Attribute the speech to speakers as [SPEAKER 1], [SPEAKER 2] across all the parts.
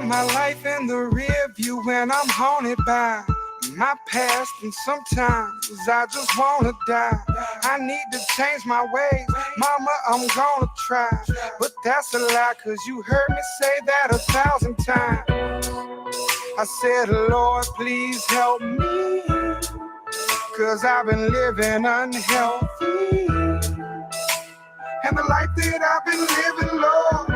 [SPEAKER 1] my life in the rear view and I'm haunted by my past, and sometimes I just wanna die. I need to change my ways, mama, I'm gonna try, but that's a lie, cause you heard me say that 1,000 times. I said, Lord, please help me, cause I've been living unhealthy, and the life that I've been living, Lord,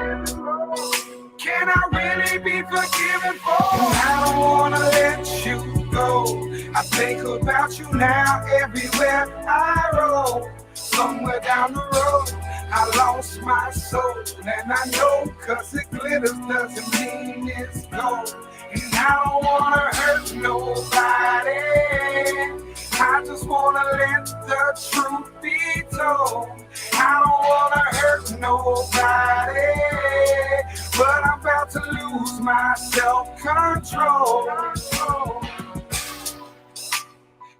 [SPEAKER 1] can I really be forgiven for? And I don't wanna let you go. I think about you now everywhere I roll. Somewhere down the road, I lost my soul, and I know cause it glitters doesn't mean it's gold. And I don't wanna hurt nobody, I just wanna let the truth be told. I don't wanna hurt nobody, but I'm about to lose my self-control.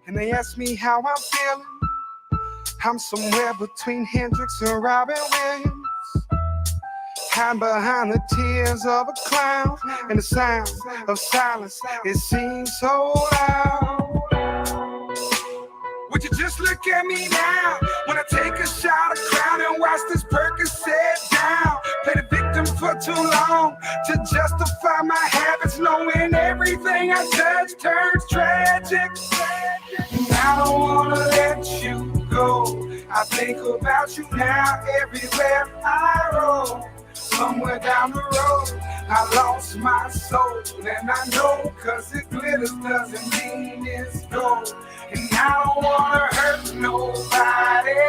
[SPEAKER 1] And they ask me how I'm feeling. I'm somewhere between Hendrix and Robin Williams. Hide behind the tears of a clown and the sound of silence, it seems so loud. Would you just look at me now when I take a shot of Crown and watch this Percocet down? Play the victim for too long to justify my habits, knowing everything I touch turns tragic. And I don't wanna let you go. I think about you now everywhere I roll. Somewhere down the road, I lost my soul, and I know cause it glitters doesn't mean it's gold. And I don't wanna hurt nobody,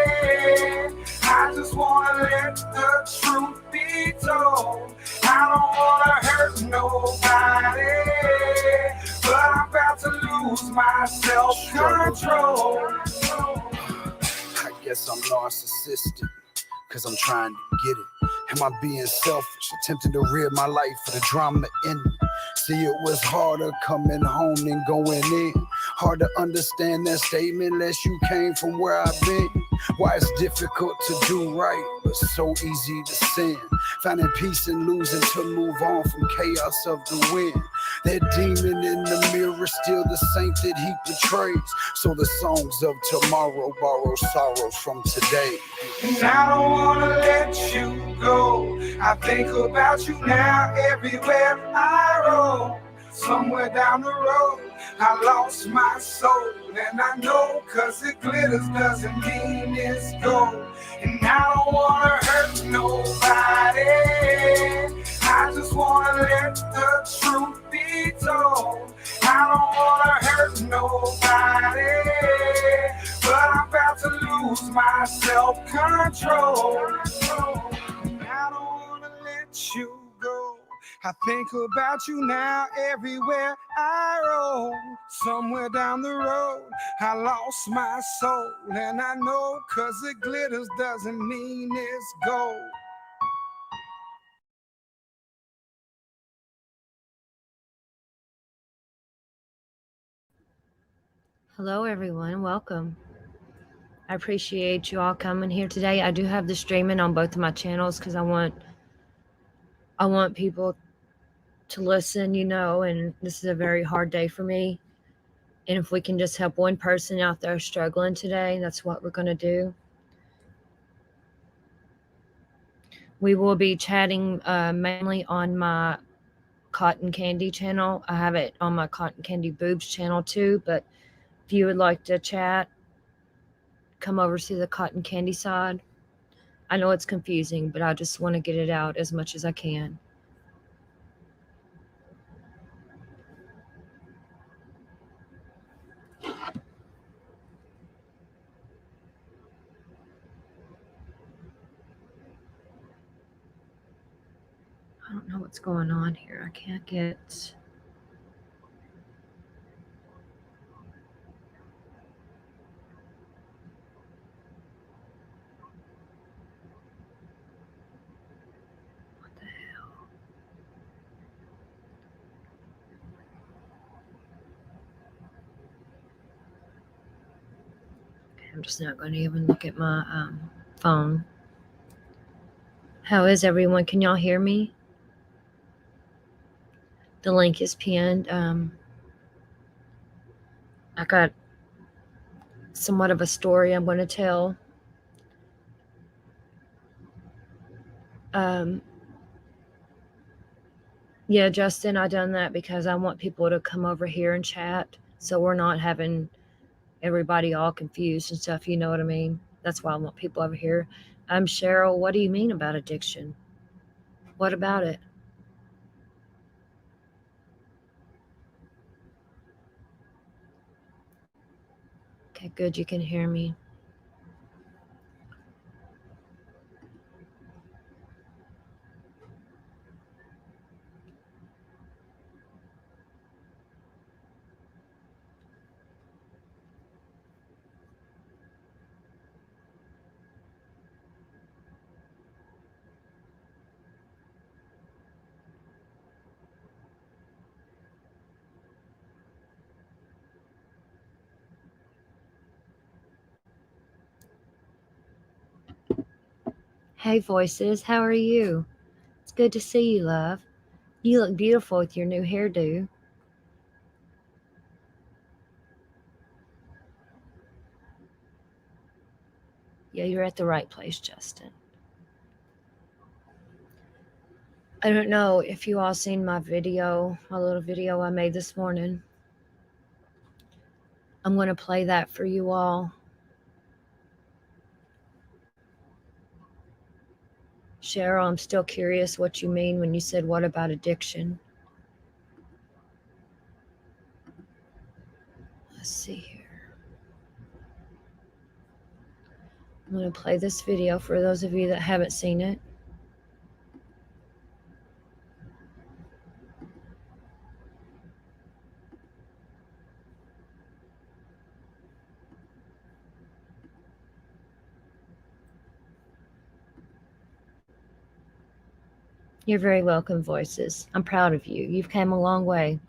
[SPEAKER 1] I just wanna let the truth be told. I don't wanna hurt nobody, but I'm about to lose my self-control.
[SPEAKER 2] I guess I'm narcissistic, cause I'm trying to get it. Am I being selfish, attempting to rid my life of the drama in it? See, it was harder coming home than going in. Hard to understand that statement unless you came from where I've been. Why it's difficult to do right, but so easy to sin. Finding peace and losing to move on from chaos of the wind. That demon in the mirror, still the saint that he portrays. So the songs of tomorrow borrow sorrows from today.
[SPEAKER 1] And I don't wanna let you go. I think about you now everywhere I roll. Somewhere down the road, I lost my soul, and I know cause it glitters doesn't mean it's gold. And I don't wanna hurt nobody, I just wanna let the truth be told. I don't wanna hurt nobody, but I'm about to lose my self-control. I don't wanna let you go. I think about you now everywhere I roll. Somewhere down the road, I lost my soul, and I know cause it glitters doesn't mean it's gold.
[SPEAKER 3] Hello, everyone. Welcome. I appreciate you all coming here today. I do have the streaming on both of my channels because I want people to listen, and this is a very hard day for me. And if we can just help one person out there struggling today, that's what we're going to do. We will be chatting mainly on my Cotton Candy channel. I have it on my Cotton Candy Boobs channel too, but if you would like to chat, come over to the Cotton Candy side. I know it's confusing, but I just want to get it out as much as I can. I don't know what's going on here. I can't get... What the hell? Okay, I'm just not going to even look at my phone. How is everyone? Can y'all hear me? The link is pinned. I got somewhat of a story I'm going to tell. Yeah, Justin, I done that because I want people to come over here and chat, so we're not having everybody all confused and stuff. You know what I mean? That's why I want people over here. Cheryl, what do you mean about addiction? What about it? Okay, good. You can hear me. Hey, Voices, how are you? It's good to see you, love. You look beautiful with your new hairdo. Yeah, you're at the right place, Justin. I don't know if you all seen my video, my little video I made this morning. I'm going to play that for you all. Cheryl, I'm still curious what you mean when you said, what about addiction? Let's see here. I'm going to play this video for those of you that haven't seen it. You're very welcome, Voices. I'm proud of you. You've come a long way.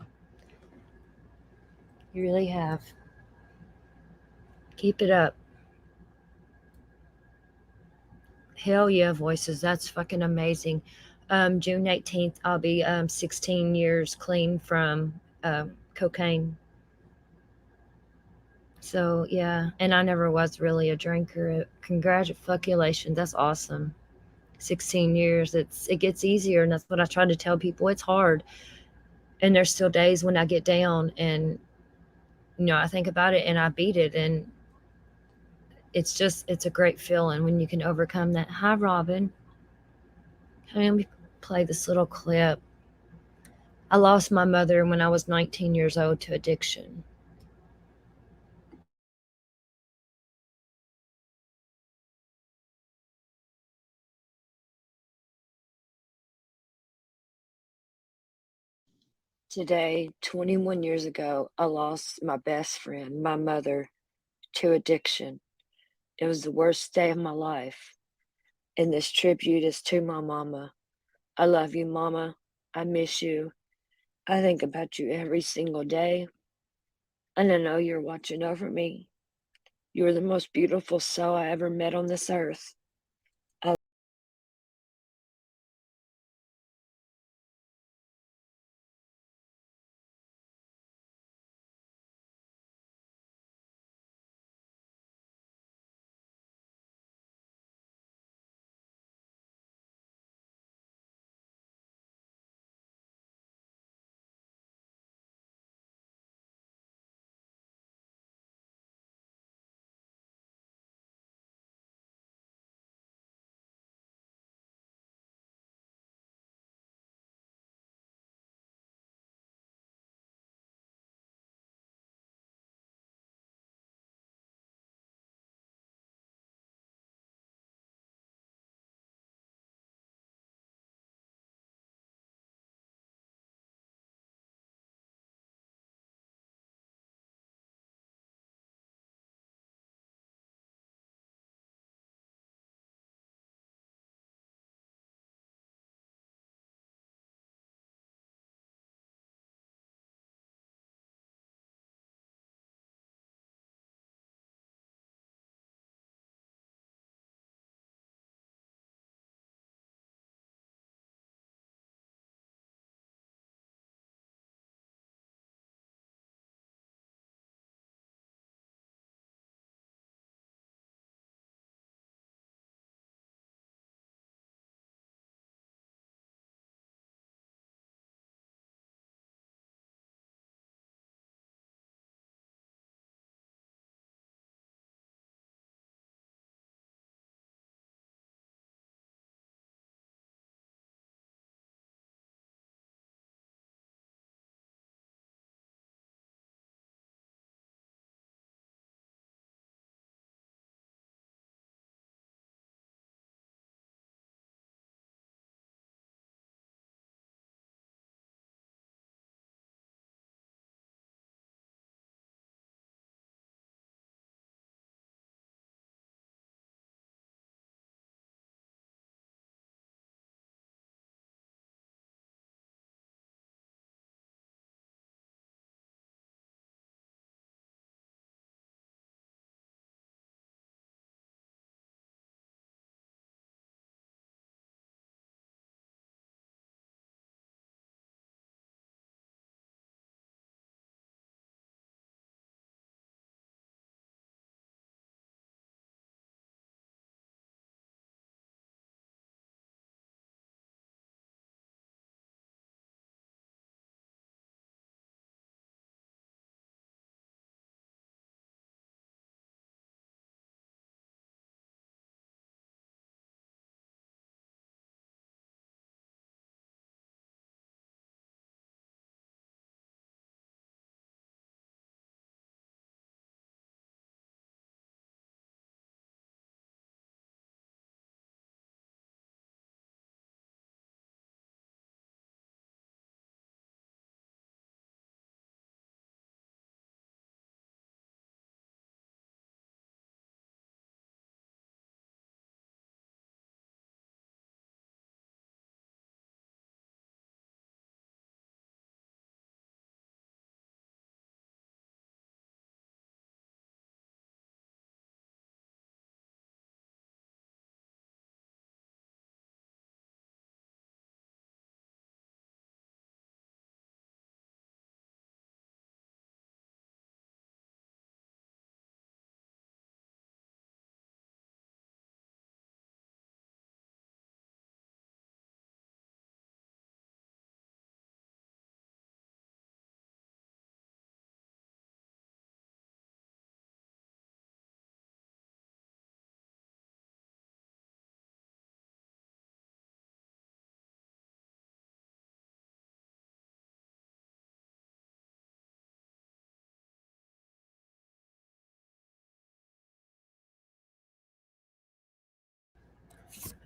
[SPEAKER 3] You really have. Keep it up. Hell yeah, Voices. That's fucking amazing. June 18th, I'll be 16 years clean from cocaine. So yeah, and I never was really a drinker. Congratulations, that's awesome. 16 years. It gets easier, and that's what I try to tell people. It's hard, and there's still days when I get down, and I think about it and I beat it, and it's a great feeling when you can overcome that. Hi, Robin. Let me play this little clip. I lost my mother when I was 19 years old to addiction. Today, 21 years ago, I lost my best friend, my mother, to addiction. It was the worst day of my life. And this tribute is to my mama. I love you, Mama. I miss you. I think about you every single day. And I know you're watching over me. You're the most beautiful soul I ever met on this earth.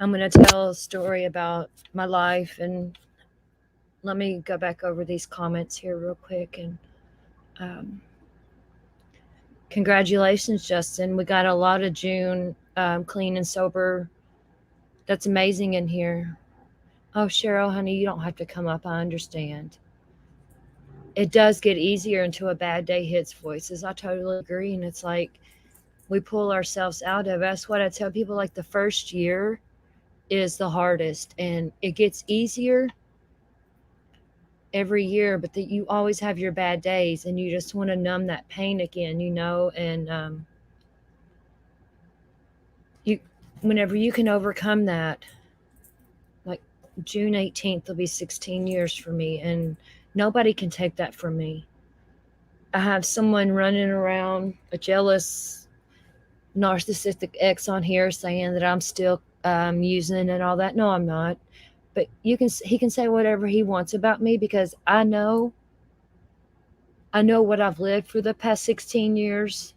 [SPEAKER 3] I'm going to tell a story about my life, and let me go back over these comments here real quick. And um, congratulations, Justin. We got a lot of June clean and sober. That's amazing in here. Oh, Cheryl, honey, you don't have to come up. I understand. It does get easier until a bad day hits, voices. I totally agree. And it's like we pull ourselves out of it. That's what I tell people. Like the first year is the hardest, and it gets easier every year, but that you always have your bad days and you just want to numb that pain again, and you whenever you can overcome that, like June 18th will be 16 years for me, and nobody can take that from me. I have someone running around, a jealous narcissistic ex on here, saying that I'm still using and all that. No, I'm not. But he can say whatever he wants about me, because I know what I've lived for the past 16 years.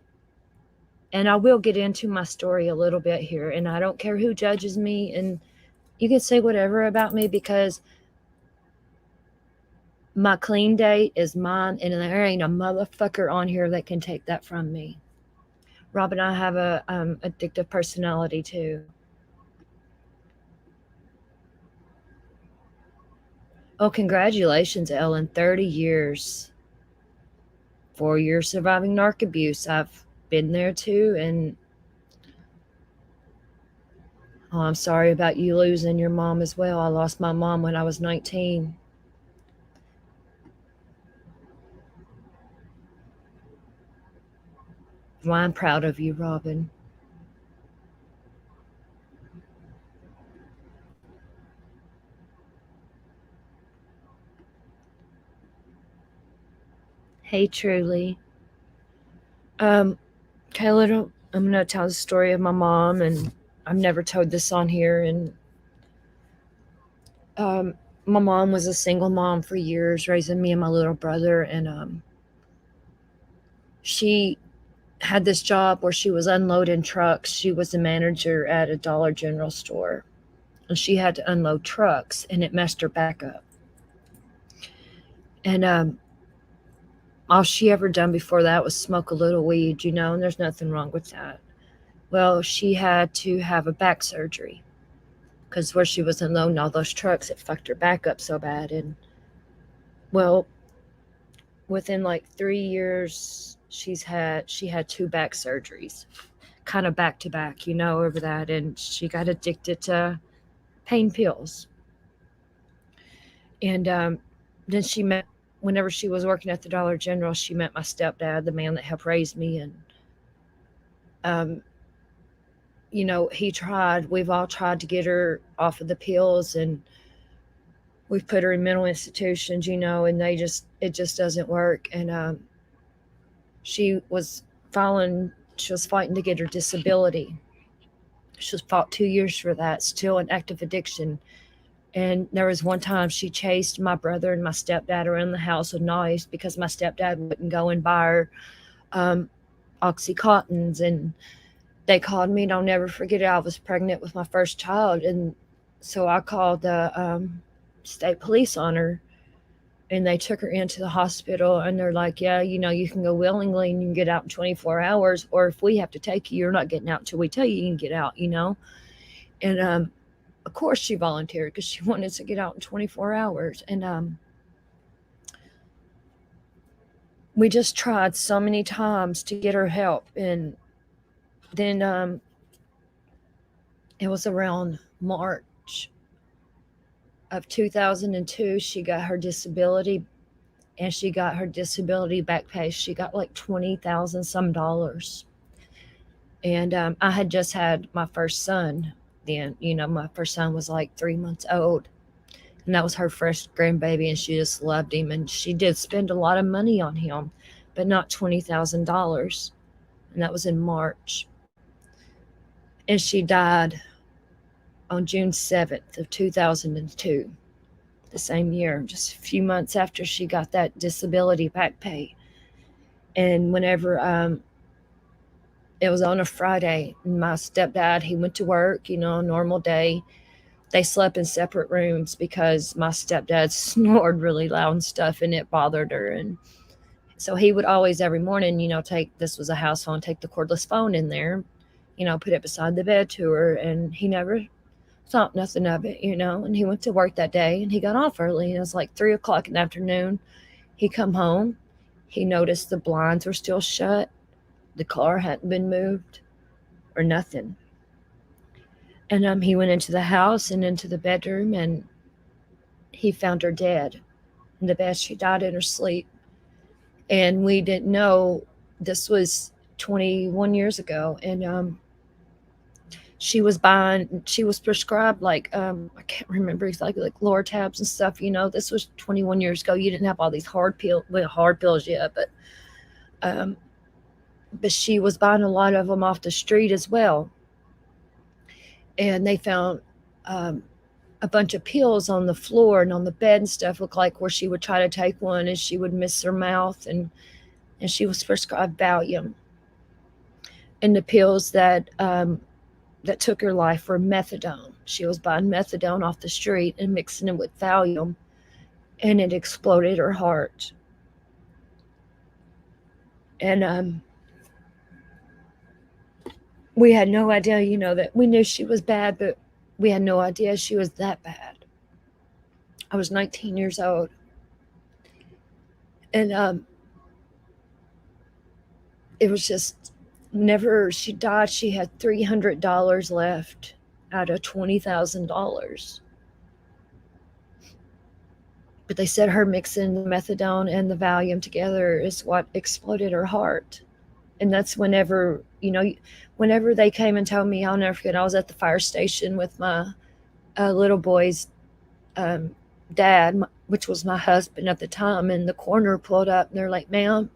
[SPEAKER 3] And I will get into my story a little bit here, and I don't care who judges me, and you can say whatever about me, because my clean date is mine, and there ain't a motherfucker on here that can take that from me. Robin, I have a addictive personality too. Oh, congratulations, Ellen. 30 years. 4 years surviving narc abuse. I've been there too. And oh, I'm sorry about you losing your mom as well. I lost my mom when I was 19. Well, I'm proud of you, Robin. Hey, Truly. Kayla, I'm going to tell the story of my mom, and I've never told this on here. And my mom was a single mom for years, raising me and my little brother. And she had this job where she was unloading trucks. She was a manager at a Dollar General store, and she had to unload trucks, and it messed her back up. And all she ever done before that was smoke a little weed, and there's nothing wrong with that. Well, she had to have a back surgery, because where she was unloading all those trucks, it fucked her back up so bad. And well, within like 3 years, she had 2 back surgeries, kind of back to back, over that. And she got addicted to pain pills. And then whenever she was working at the Dollar General, she met my stepdad, the man that helped raise me. And we've all tried to get her off of the pills, and we've put her in mental institutions, and it just doesn't work. And she was fighting to get her disability. She fought 2 years for that, still an active addiction. And there was one time she chased my brother and my stepdad around the house with knives, because my stepdad wouldn't go and buy her Oxycontins. And they called me, and I'll never forget it. I was pregnant with my first child. And so I called the state police on her, and they took her into the hospital. And they're like, yeah, you can go willingly and you can get out in 24 hours. Or if we have to take you, you're not getting out until we tell you can get out, And of course she volunteered, because she wanted to get out in 24 hours. And we just tried so many times to get her help. And then it was around March of 2002, she got her disability, and she got her disability back pay. She got like $20,000 some dollars. And I had just had my first son then. My first son was like 3 months old, and that was her first grandbaby, and she just loved him. And she did spend a lot of money on him, but not $20,000. And that was in March. And she died on June 7th of 2002, the same year, just a few months after she got that disability back pay. And whenever It was on a Friday. My stepdad, he went to work, you know, a normal day. They slept in separate rooms because my stepdad snored really loud and stuff, and it bothered her. And so he would always, every morning, you know, this was a house phone, take the cordless phone in there, you know, put it beside the bed to her. And he never thought nothing of it, you know. And he went to work that day and he got off early. And it was like 3 o'clock in the afternoon. He come home. He noticed the blinds were still shut. The car hadn't been moved or nothing. And he went into the house and into the bedroom, and he found her dead in the bed. She died in her sleep. And we didn't know, this was 21 years ago. And she was prescribed like, I can't remember exactly, like Lortabs and stuff. You know, this was 21 years ago. You didn't have all these hard pills yet, but she was buying a lot of them off the street as well. And they found a bunch of pills on the floor and on the bed and stuff, looked like where she would try to take one and she would miss her mouth. And she was prescribed Valium. And the pills that took her life were methadone. She was buying methadone off the street and mixing it with Valium, and it exploded her heart. And we had no idea, you know, that we knew she was bad, but we had no idea she was that bad. I was 19 years old. And it was just, whenever she died, she had $300 left out of $20,000. But they said her mixing the methadone and the Valium together is what exploded her heart. And that's whenever, you know, whenever they came and told me, I'll never forget, I was at the fire station with my little boy's dad, which was my husband at the time, and the coroner pulled up and they're like, ma'am,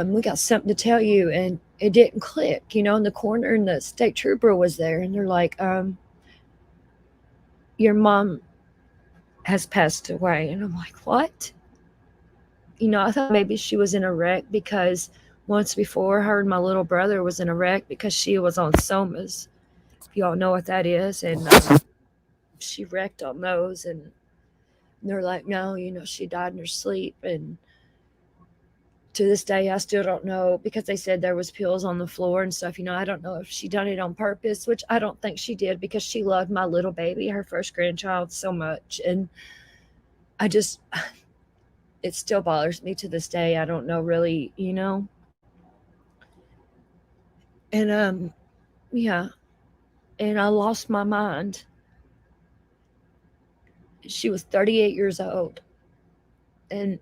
[SPEAKER 3] we got something to tell you. And it didn't click, you know, and the coroner and the state trooper was there, and they're like, your mom has passed away. And I'm like, what? You know, I thought maybe she was in a wreck, because once before, her and my little brother was in a wreck because she was on Somas. If y'all know what that is. And she wrecked on those. And they're like, no, you know, she died in her sleep. And to this day, I still don't know, because they said there was pills on the floor and stuff. You know, I don't know if she done it on purpose, which I don't think she did, because she loved my little baby, her first grandchild, so much. And it still bothers me to this day. I don't know really, you know. And yeah. And I lost my mind. She was 38 years old. And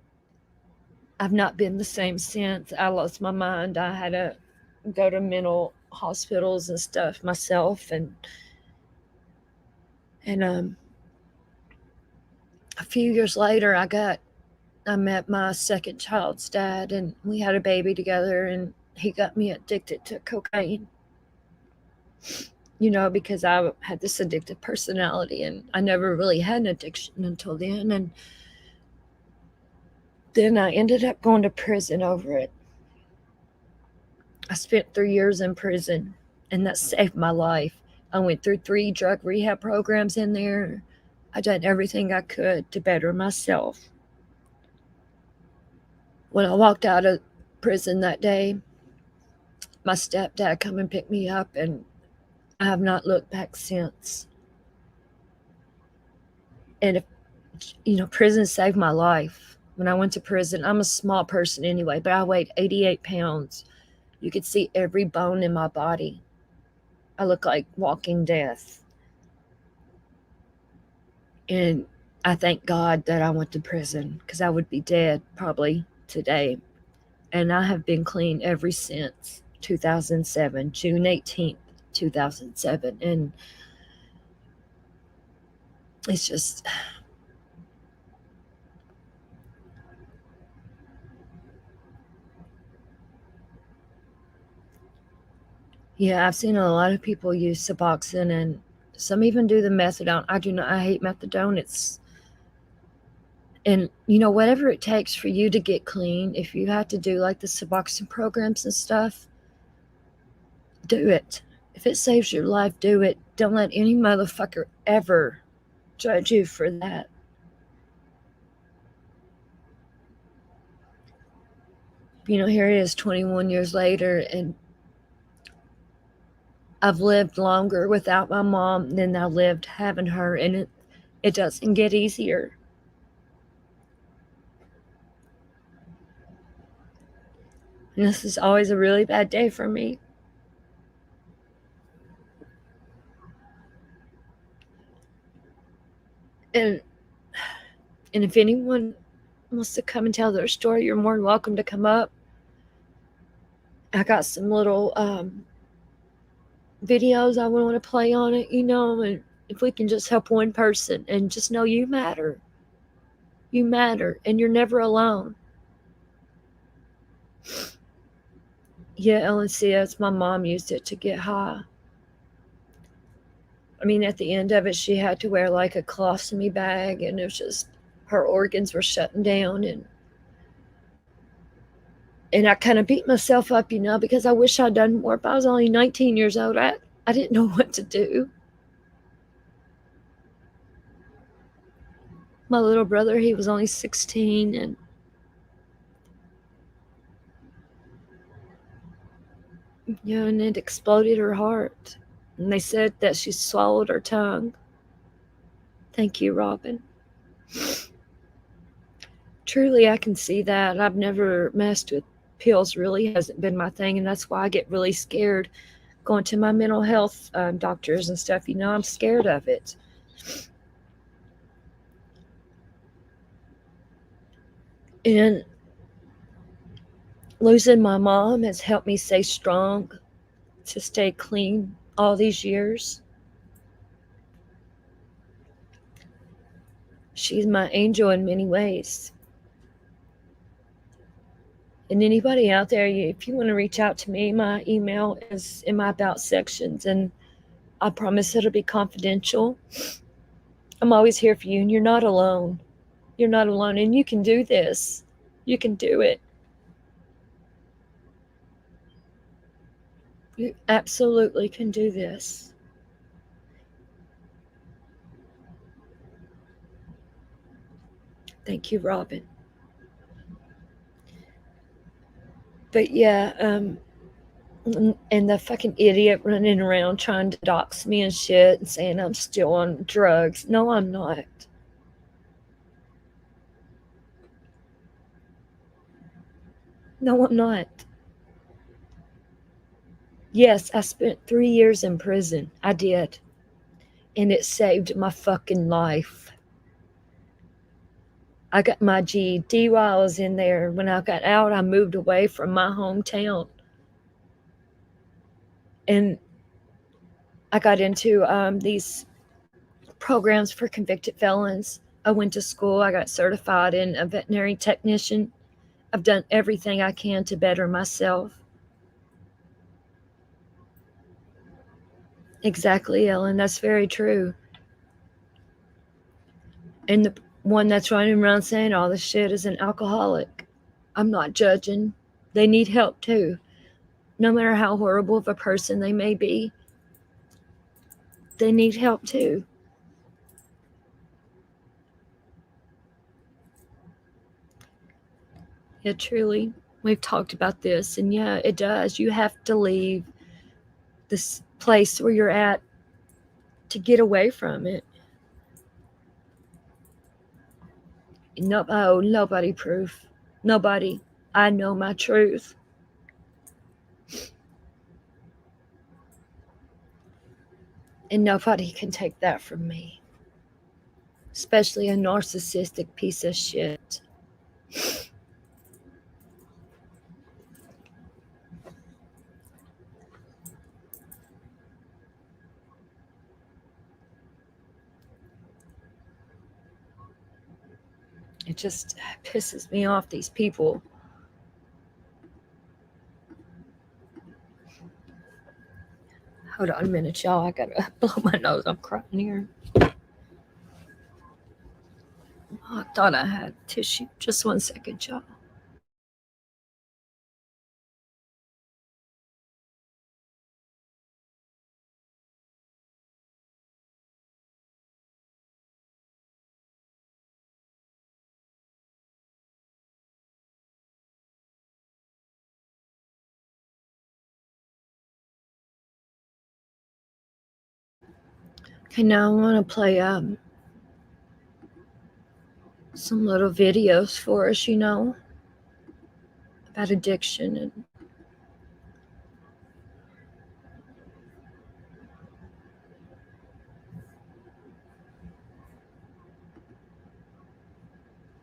[SPEAKER 3] I've not been the same since. I lost my mind. I had to go to mental hospitals and stuff myself. And a few years later, I met my second child's dad, and we had a baby together, and he got me addicted to cocaine. You know, because I had this addictive personality, and I never really had an addiction until then. And then I ended up going to prison over it. I spent 3 years in prison, and that saved my life. I went through 3 drug rehab programs in there. I done everything I could to better myself. When I walked out of prison that day, my stepdad come and picked me up, and I have not looked back since. And you know, prison saved my life. When I went to prison, I'm a small person anyway, but I weighed 88 pounds. You could see every bone in my body. I look like walking death. And I thank God that I went to prison, because I would be dead probably today. And I have been clean ever since 2007, June 18th, 2007. And it's just, yeah, I've seen a lot of people use Suboxone, and some even do the methadone. I do not, I hate methadone. And you know, whatever it takes for you to get clean, if you have to do like the Suboxone programs and stuff, Do it. If it saves your life, do it. Don't let any motherfucker ever judge you for that. Here it is 21 years later, and I've lived longer without my mom than I lived having her, and it doesn't get easier. And this is always a really bad day for me. And if anyone wants to come and tell their story, you're more than welcome to come up. I got some little videos I want to play on it, and if we can just help one person and just know you matter. You matter, and you're never alone. Yeah, LNCS, my mom used it to get high. At the end of it, she had to wear like a colostomy bag, and it was just, her organs were shutting down, and I kind of beat myself up, because I wish I'd done more. But I was only 19 years old. I didn't know what to do. My little brother, he was only 16, and and it exploded her heart. And they said that she swallowed her tongue. Thank you, Robin. Truly, I can see that. I've never messed with pills, really hasn't been my thing, and that's why I get really scared going to my mental health doctors and stuff. I'm scared of it. And losing my mom has helped me stay strong, to stay clean all these years. She's my angel in many ways. And anybody out there, if you want to reach out to me, my email is in my about sections, and I promise it'll be confidential. I'm always here for you, and you're not alone. You're not alone, and you can do this. You can do it. You absolutely can do this. Thank you, Robin. But yeah, and the fucking idiot running around trying to dox me and shit and saying I'm still on drugs. No, I'm not. No, I'm not. Yes, I spent 3 years in prison. I did. And it saved my fucking life. I got my GED while I was in there. When I got out, I moved away from my hometown. And I got into these programs for convicted felons. I went to school. I got certified in a veterinary technician. I've done everything I can to better myself. Exactly, Ellen. That's very true. And the one that's running around saying all this shit is an alcoholic. I'm not judging. They need help too. No matter how horrible of a person they may be, they need help too. Yeah, truly. We've talked about this, and yeah, it does. You have to leave this place where you're at to get away from it. Nobody proof. Nobody. I know my truth. And nobody can take that from me. Especially a narcissistic piece of shit. It just pisses me off, these people. Hold on a minute, y'all. I gotta blow my nose. I'm crying here. Oh, I thought I had tissue. Just 1 second, y'all. And now I want to play some little videos for us, about addiction and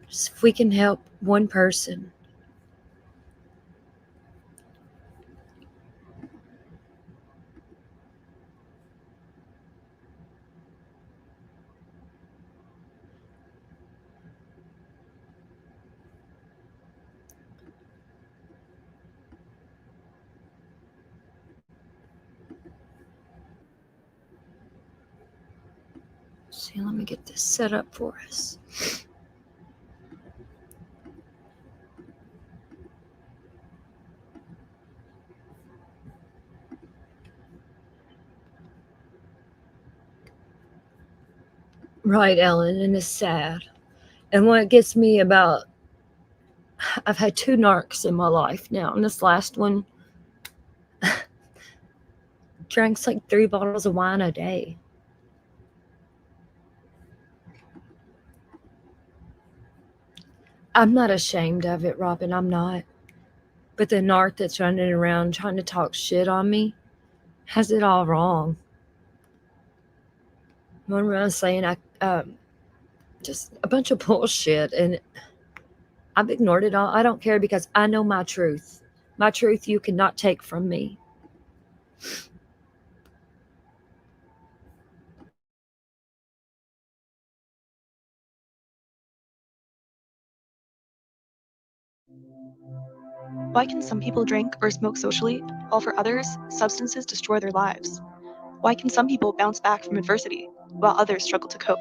[SPEAKER 3] just if we can help one person. See, let me get this set up for us. Right, Ellen, and it's sad. And what gets me about, I've had 2 narcs in my life now, and this last one drinks like 3 bottles of wine a day. I'm not ashamed of it, Robin, I'm not. But the narc that's running around trying to talk shit on me has it all wrong. Running around saying just a bunch of bullshit, and I've ignored it all. I don't care because I know my truth. My truth you cannot take from me.
[SPEAKER 4] Why can some people drink or smoke socially, while for others, substances destroy their lives? Why can some people bounce back from adversity, while others struggle to cope?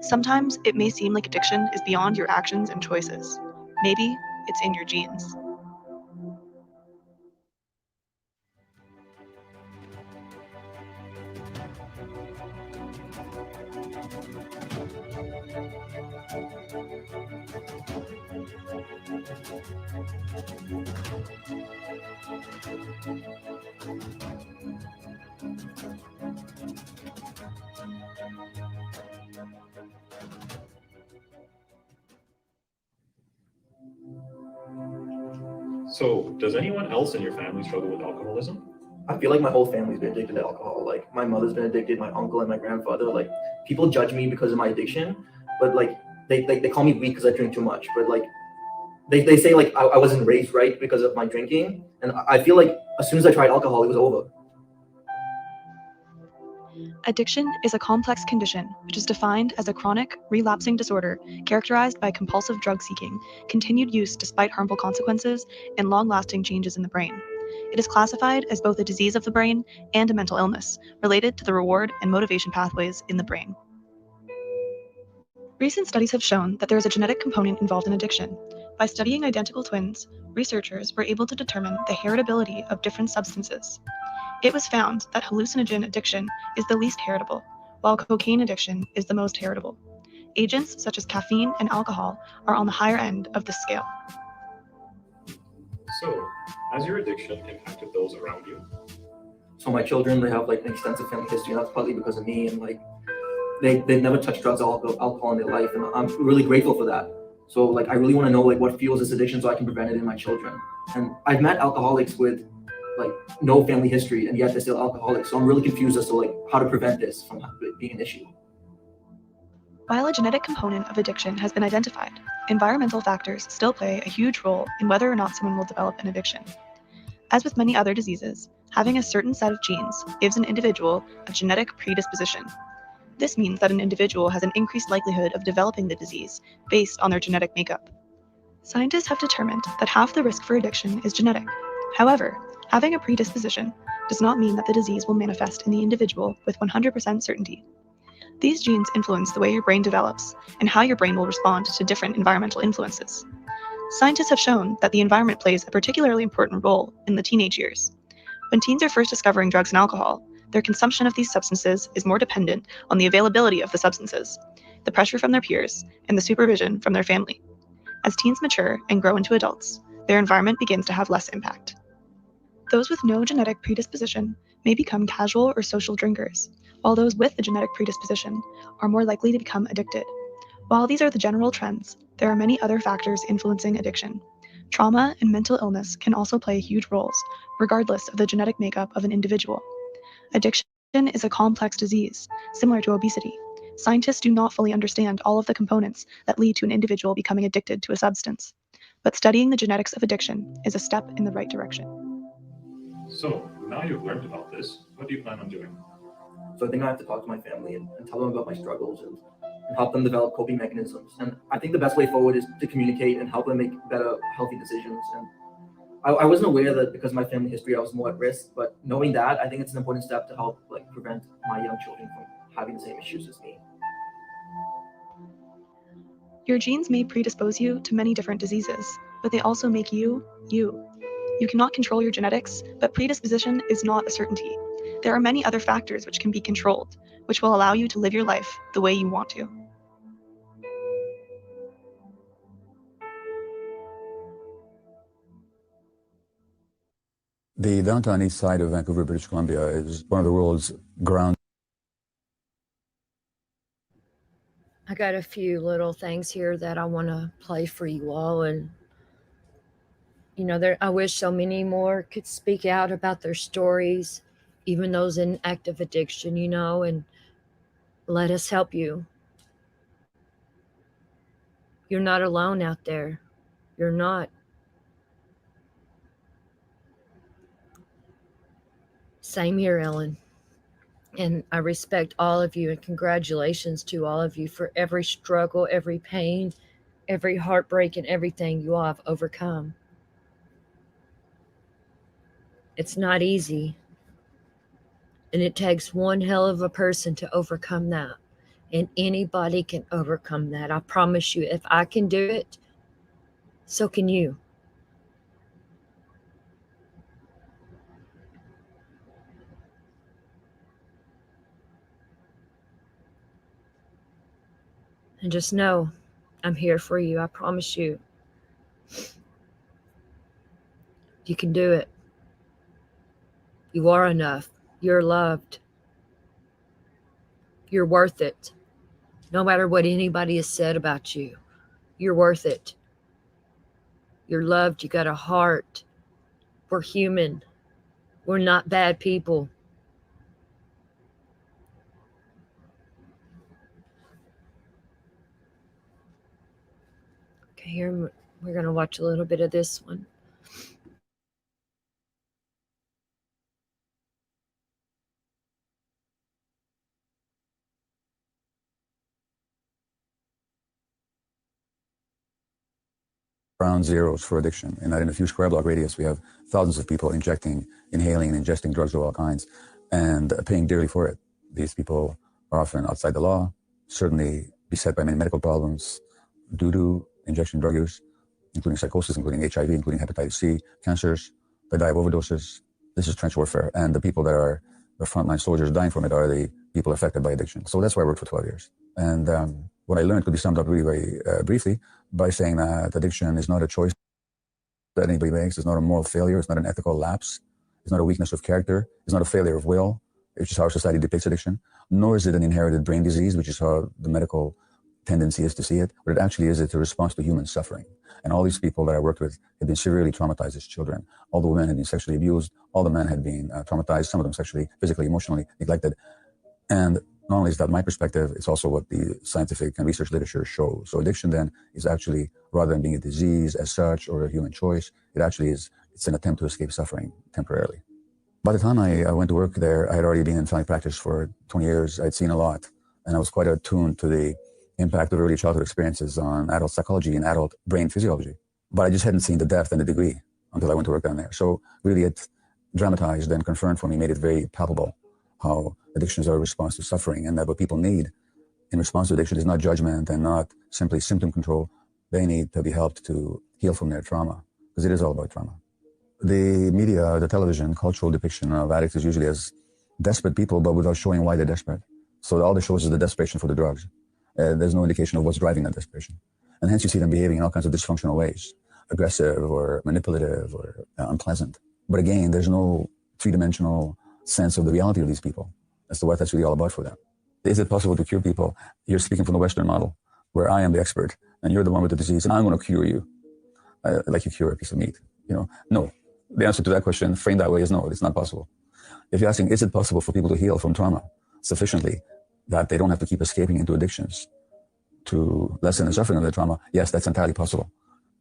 [SPEAKER 4] Sometimes it may seem like addiction is beyond your actions and choices. Maybe it's in your genes.
[SPEAKER 5] So, does anyone else in your family struggle with alcoholism?
[SPEAKER 6] I feel like my whole family's been addicted to alcohol. Like my mother's been addicted, my uncle and my grandfather. Like people judge me because of my addiction, but like they call me weak because I drink too much. But like they say like I wasn't raised right because of my drinking, and I feel like as soon as I tried alcohol, it was over.
[SPEAKER 4] Addiction is a complex condition which is defined as a chronic, relapsing disorder characterized by compulsive drug seeking, continued use despite harmful consequences, and long-lasting changes in the brain. It is classified as both a disease of the brain and a mental illness related to the reward and motivation pathways in the brain. Recent studies have shown that there is a genetic component involved in addiction. By studying identical twins, researchers were able to determine the heritability of different substances. It was found that hallucinogen addiction is the least heritable, while cocaine addiction is the most heritable. Agents such as caffeine and alcohol are on the higher end of the scale.
[SPEAKER 5] So, has your addiction impacted those around you?
[SPEAKER 6] So my children, they have like an extensive family history, and that's partly because of me. And like they've never touched drugs or alcohol in their life, and I'm really grateful for that. So like I really want to know like what fuels this addiction so I can prevent it in my children. And I've met alcoholics with like no family history, and yet they're still alcoholics. So I'm really confused as to like how to prevent this from being an issue.
[SPEAKER 4] While a genetic component of addiction has been identified, environmental factors still play a huge role in whether or not someone will develop an addiction. As with many other diseases, having a certain set of genes gives an individual a genetic predisposition. This means that an individual has an increased likelihood of developing the disease based on their genetic makeup. Scientists have determined that half the risk for addiction is genetic. However, having a predisposition does not mean that the disease will manifest in the individual with 100% certainty. These genes influence the way your brain develops and how your brain will respond to different environmental influences. Scientists have shown that the environment plays a particularly important role in the teenage years. When teens are first discovering drugs and alcohol, their consumption of these substances is more dependent on the availability of the substances, the pressure from their peers, and the supervision from their family. As teens mature and grow into adults, their environment begins to have less impact. Those with no genetic predisposition may become casual or social drinkers, while those with the genetic predisposition are more likely to become addicted. While these are the general trends, there are many other factors influencing addiction. Trauma and mental illness can also play huge roles, regardless of the genetic makeup of an individual. Addiction is a complex disease, similar to obesity. Scientists do not fully understand all of the components that lead to an individual becoming addicted to a substance, but studying the genetics of addiction is a step in the right direction.
[SPEAKER 5] So, now you've learned about this, what do you plan on doing?
[SPEAKER 6] So I think I have to talk to my family and tell them about my struggles and help them develop coping mechanisms. And I think the best way forward is to communicate and help them make better, healthy decisions. And I wasn't aware that because of my family history, I was more at risk, but knowing that, I think it's an important step to help prevent my young children from having the same issues as me.
[SPEAKER 4] Your genes may predispose you to many different diseases, but they also make you, you. You cannot control your genetics, but predisposition is not a certainty. There are many other factors which can be controlled, which will allow you to live your life the way you want to.
[SPEAKER 7] The downtown east side of Vancouver, British Columbia is one of the world's ground.
[SPEAKER 3] I got a few little things here that I want to play for you all. And, I wish so many more could speak out about their stories, even those in active addiction, and let us help you. You're not alone out there. You're not. Same here, Ellen. And I respect all of you, and congratulations to all of you for every struggle, every pain, every heartbreak, and everything you all have overcome. It's not easy. And it takes one hell of a person to overcome that. And anybody can overcome that. I promise you, if I can do it, so can you. And just know, I'm here for you. I promise you. You can do it. You are enough. You're loved. You're worth it. No matter what anybody has said about you, you're worth it. You're loved. You got a heart. We're human. We're not bad people. Okay, here we're going to watch a little bit of this one.
[SPEAKER 7] Ground zeros for addiction. And that in a few square block radius, we have thousands of people injecting, inhaling, and ingesting drugs of all kinds and paying dearly for it. These people are often outside the law, certainly beset by many medical problems due to injection drug use, including psychosis, including HIV, including hepatitis C, cancers. They die of overdoses. This is trench warfare. And the people that are the frontline soldiers dying from it are the people affected by addiction. So that's why I worked for 12 years. And what I learned could be summed up really very briefly by saying that addiction is not a choice that anybody makes. It's not a moral failure. It's not an ethical lapse. It's not a weakness of character. It's not a failure of will, which is how our society depicts addiction. Nor is it an inherited brain disease, which is how the medical tendency is to see it. What it actually is, it's a response to human suffering. And all these people that I worked with had been severely traumatized as children. All the women had been sexually abused. All the men had been traumatized, some of them sexually, physically, emotionally neglected. And not only is that my perspective, it's also what the scientific and research literature shows. So addiction then is actually, rather than being a disease as such or a human choice, it actually is, it's an attempt to escape suffering temporarily. By the time I went to work there, I had already been in family practice for 20 years. I'd seen a lot, and I was quite attuned to the impact of early childhood experiences on adult psychology and adult brain physiology. But I just hadn't seen the depth and the degree until I went to work down there. So really it dramatized and confirmed for me, made it very palpable how addictions are a response to suffering, and that what people need in response to addiction is not judgment and not simply symptom control. They need to be helped to heal from their trauma, because it is all about trauma. The media, the television, cultural depiction of addicts is usually as desperate people, but without showing why they're desperate. So all that shows is the desperation for the drugs. There's no indication of what's driving that desperation. And hence you see them behaving in all kinds of dysfunctional ways, aggressive or manipulative or unpleasant. But again, there's no three-dimensional sense of the reality of these people as to what that's really all about for them. Is it possible to cure people? You're speaking from the Western model, where I am the expert and you're the one with the disease, and I'm going to cure you like you cure a piece of meat. No. The answer to that question, framed that way, is no. It's not possible. If you're asking, is it possible for people to heal from trauma sufficiently that they don't have to keep escaping into addictions to lessen the suffering of their trauma? Yes, that's entirely possible.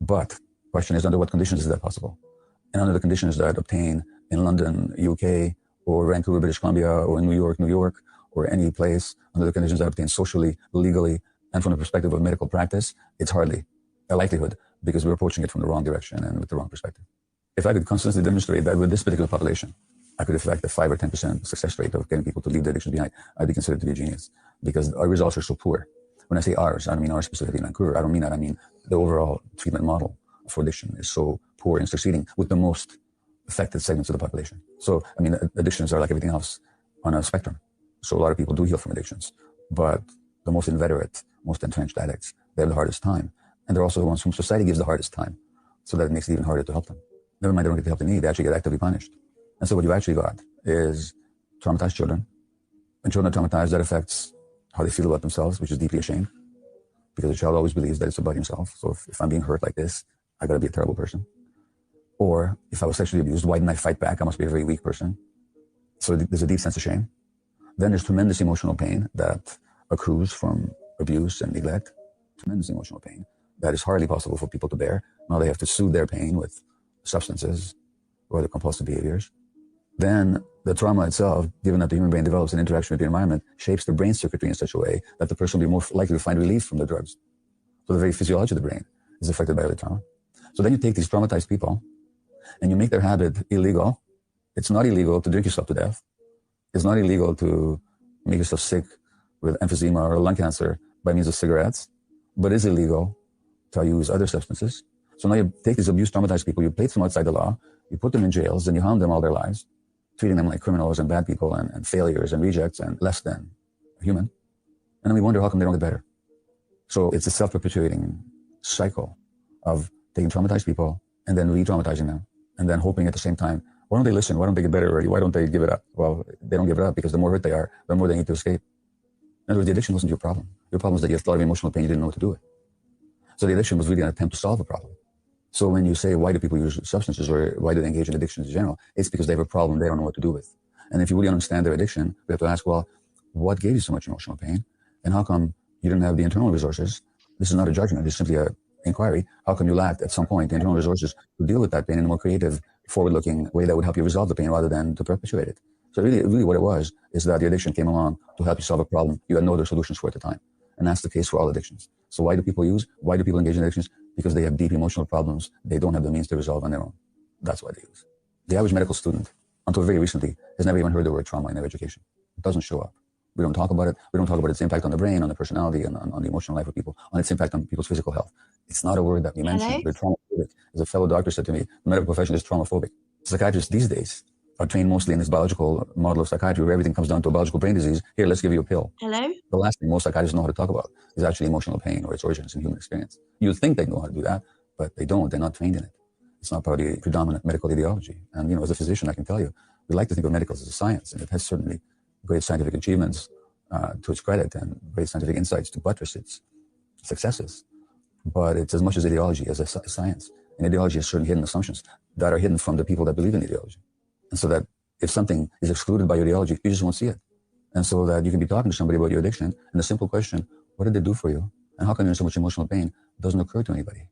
[SPEAKER 7] But the question is, under what conditions is that possible? And under the conditions that obtain in London, UK, or Vancouver, British Columbia, or in New York, or any place, under the conditions that obtain socially, legally, and from the perspective of medical practice, it's hardly a likelihood, because we're approaching it from the wrong direction and with the wrong perspective. If I could consistently demonstrate that with this particular population, I could affect a 5 or 10% success rate of getting people to leave the addiction behind, I'd be considered to be a genius, because our results are so poor. When I say ours, I don't mean ours specifically in Vancouver. I don't mean that. I mean the overall treatment model for addiction is so poor in succeeding with the most affected segments of the population. So, I mean, addictions are like everything else on a spectrum. So a lot of people do heal from addictions, but the most inveterate, most entrenched addicts, they have the hardest time. And they're also the ones whom society gives the hardest time. So that it makes it even harder to help them. Never mind, they don't get the help they need. They actually get actively punished. And so what you've actually got is traumatized children. When children are traumatized, that affects how they feel about themselves, which is deeply ashamed, because the child always believes that it's about himself. So if I'm being hurt like this, I got to be a terrible person. Or if I was sexually abused, why didn't I fight back? I must be a very weak person. So there's a deep sense of shame. Then there's tremendous emotional pain that accrues from abuse and neglect. Tremendous emotional pain that is hardly possible for people to bear. Now they have to soothe their pain with substances or the compulsive behaviors. Then the trauma itself, given that the human brain develops an interaction with the environment, shapes the brain circuitry in such a way that the person will be more likely to find relief from the drugs. So the very physiology of the brain is affected by early trauma. So then you take these traumatized people and you make their habit illegal. It's not illegal to drink yourself to death. It's not illegal to make yourself sick with emphysema or lung cancer by means of cigarettes, but it's illegal to use other substances. So now you take these abused, traumatized people, you place them outside the law, you put them in jails, and you hound them all their lives, treating them like criminals and bad people and failures and rejects and less than human. And then we wonder how come they don't get better. So it's a self-perpetuating cycle of taking traumatized people and then re-traumatizing them, and then hoping at the same time, why don't they listen? Why don't they get better already? Why don't they give it up? Well, they don't give it up because the more hurt they are, the more they need to escape. In other words, the addiction wasn't your problem. Your problem is that you have a lot of emotional pain, you didn't know what to do with. So the addiction was really an attempt to solve a problem. So when you say, why do people use substances, or why do they engage in addictions in general? It's because they have a problem they don't know what to do with. And if you really understand their addiction, we have to ask, well, what gave you so much emotional pain? And how come you didn't have the internal resources? This is not a judgment, it's simply an inquiry. How come you lacked at some point the internal resources to deal with that pain in a more creative, forward-looking way that would help you resolve the pain rather than to perpetuate it? So really what it was is that the addiction came along to help you solve a problem you had no other solutions for at the time. And that's the case for all addictions. So why do people use? Why do people engage in addictions? Because they have deep emotional problems they don't have the means to resolve on their own. That's why they use. The average medical student, until very recently, has never even heard the word trauma in their education. It doesn't show up. We don't talk about it. We don't talk about its impact on the brain, on the personality, and on the emotional life of people, on its impact on people's physical health. It's not a word that we mention. We're traumaphobic. As a fellow doctor said to me, the medical profession is traumaphobic. Psychiatrists these days are trained mostly in this biological model of psychiatry where everything comes down to a biological brain disease. Here, let's give you a pill.
[SPEAKER 8] Hello?
[SPEAKER 7] The last thing most psychiatrists know how to talk about is actually emotional pain or its origins in human experience. You think they know how to do that, but they don't. They're not trained in it. It's not part of the predominant medical ideology. And, as a physician, I can tell you, we like to think of medicals as a science, and it has certainly great scientific achievements to its credit and great scientific insights to buttress its successes. But it's as much as ideology as a science. And ideology has certain hidden assumptions that are hidden from the people that believe in ideology. And so that if something is excluded by your ideology, you just won't see it. And so that you can be talking to somebody about your addiction, and the simple question, what did they do for you? And how come you're in so much emotional pain? Doesn't occur to anybody,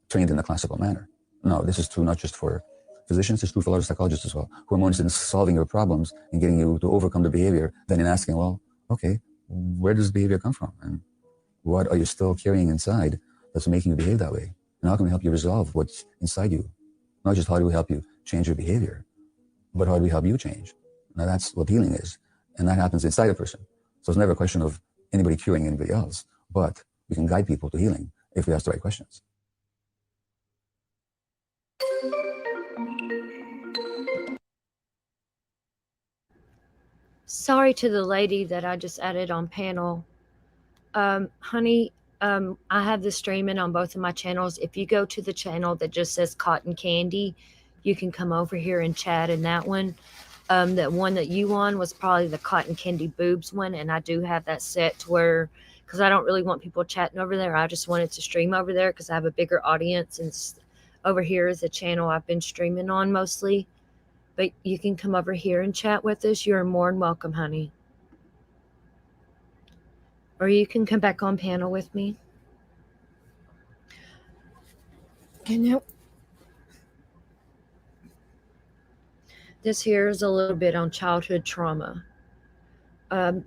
[SPEAKER 7] trained in the classical manner. No, this is true not just for physicians, it's true for a lot of psychologists as well, who are more interested in solving your problems and getting you to overcome the behavior than in asking, well, okay, where does behavior come from? And what are you still carrying inside that's making you behave that way? And how can we help you resolve what's inside you? Not just how do we help you change your behavior, but how do we help you change? Now that's what healing is. And that happens inside a person. So it's never a question of anybody curing anybody else, but we can guide people to healing if we ask the right questions.
[SPEAKER 3] Sorry to the lady that I just added on panel. Honey, I have the streaming on both of my channels. If you go to the channel that just says Cotton Candy, you can come over here and chat in that one. The one that you won was probably the cotton candy boobs one, and I do have that set to where, because I don't really want people chatting over there. I just wanted to stream over there because I have a bigger audience, and over here is a channel I've been streaming on mostly. But you can come over here and chat with us. You're more than welcome, honey. Or you can come back on panel with me. You know, this here is a little bit on childhood trauma. I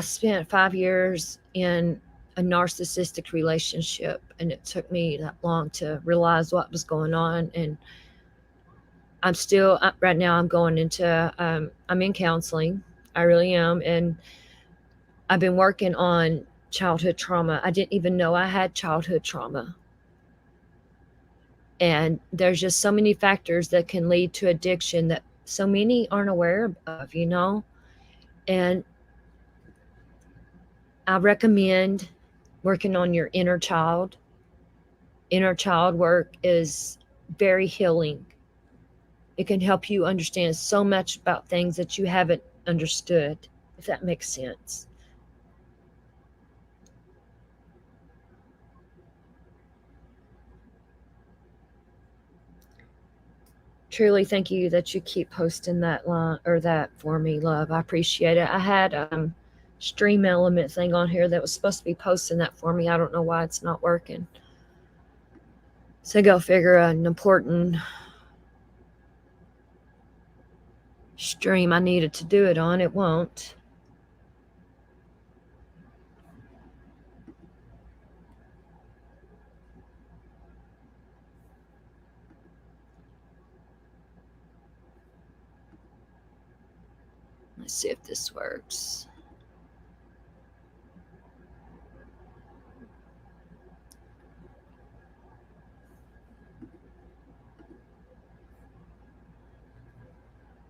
[SPEAKER 3] spent 5 years in a narcissistic relationship, and it took me that long to realize what was going on. And I'm still, right now, I'm going into, I'm in counseling. I really am. And I've been working on childhood trauma. I didn't even know I had childhood trauma. And there's just so many factors that can lead to addiction that so many aren't aware of, you know? And I recommend working on your inner child. Inner child work is very healing. It can help you understand so much about things that you haven't understood, if that makes sense. Truly, thank you that you keep posting that line or that for me, love. I appreciate it. I had Stream Element thing on here that was supposed to be posting that for me. I don't know why it's not working. So go figure, an important stream I needed to do it on. It won't. Let's see if this works.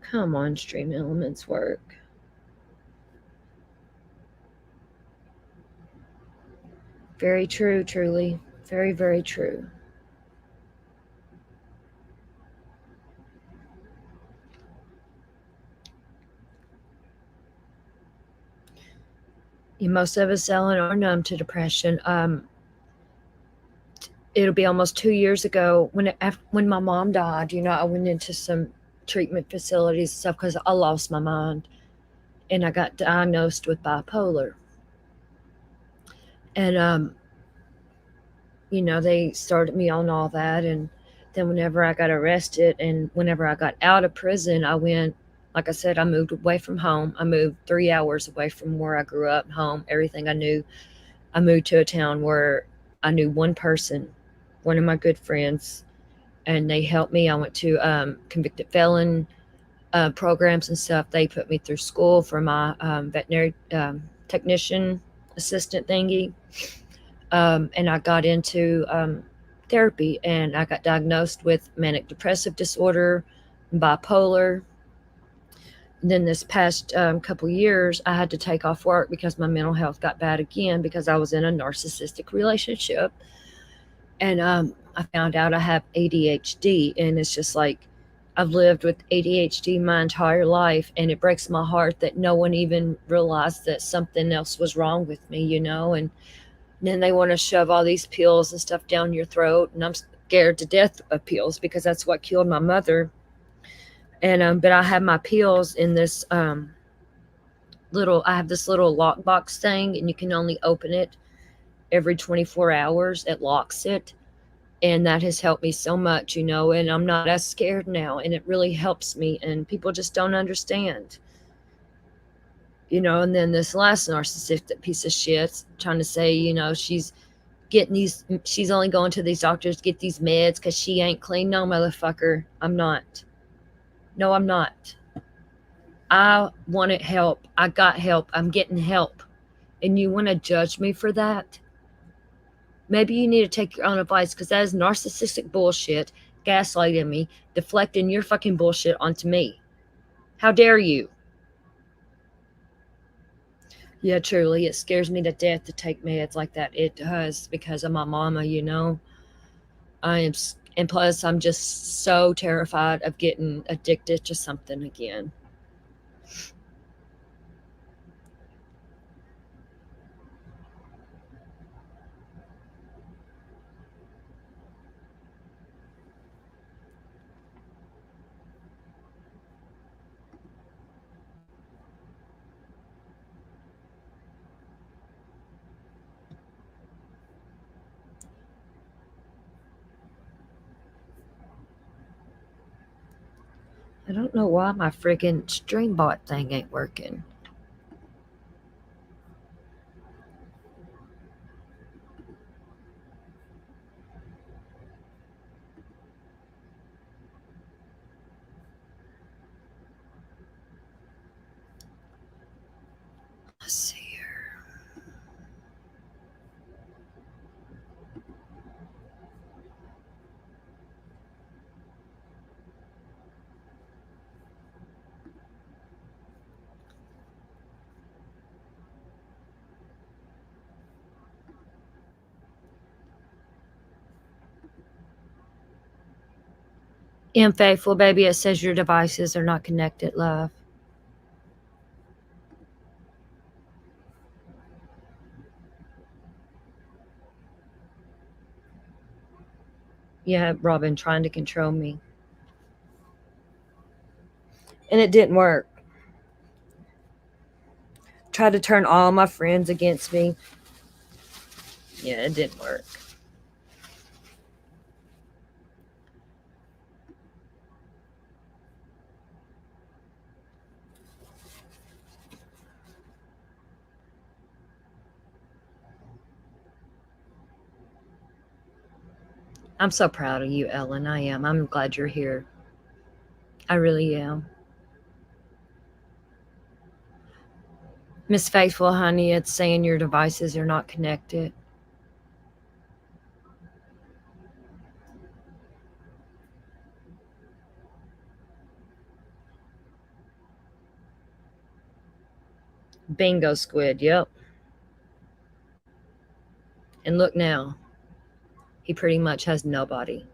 [SPEAKER 3] Come on, Stream Elements, work. Very true, truly. Very, very true. Most of us, Ellen, are numb to depression. It'll be almost 2 years ago when my mom died. You know, I went into some treatment facilities and stuff because I lost my mind, and I got diagnosed with bipolar. And you know, they started me on all that, and then whenever I got arrested and whenever I got out of prison, I went, like I said, I moved away from home. I moved 3 hours away from where I grew up, home, everything I knew. I moved to a town where I knew one person, one of my good friends, and they helped me. I went to convicted felon programs and stuff. They put me through school for my veterinary technician assistant thingy. And I got into therapy, and I got diagnosed with manic depressive disorder, bipolar. And then this past couple years, I had to take off work because my mental health got bad again because I was in a narcissistic relationship. And I found out I have ADHD, and it's just like, I've lived with ADHD my entire life, and it breaks my heart that no one even realized that something else was wrong with me, you know. And then they want to shove all these pills and stuff down your throat, and I'm scared to death of pills because that's what killed my mother. And but I have my pills in this I have this little lockbox thing, and you can only open it every 24 hours. It locks it, and that has helped me so much, you know. And I'm not as scared now, and it really helps me. And people just don't understand, you know. And then this last narcissistic piece of shit trying to say, you know, she's only going to these doctors to get these meds because she ain't clean. No, motherfucker, I'm not. No, I'm not. I wanted help. I got help. I'm getting help. And you want to judge me for that? Maybe you need to take your own advice, because that is narcissistic bullshit, gaslighting me, deflecting your fucking bullshit onto me. How dare you? Yeah, truly, it scares me to death to take meds like that. It does, because of my mama, you know. And plus, I'm just so terrified of getting addicted to something again. I don't know why my friggin' StreamBot thing ain't working. Let's see here. Faithful baby, it says your devices are not connected, love. Yeah, Robin trying to control me. And it didn't work. Tried to turn all my friends against me. Yeah, it didn't work. I'm so proud of you, Ellen. I am. I'm glad you're here. I really am. Miss Faithful, honey, it's saying your devices are not connected. Bingo, Squid. Yep. And look now. He pretty much has nobody.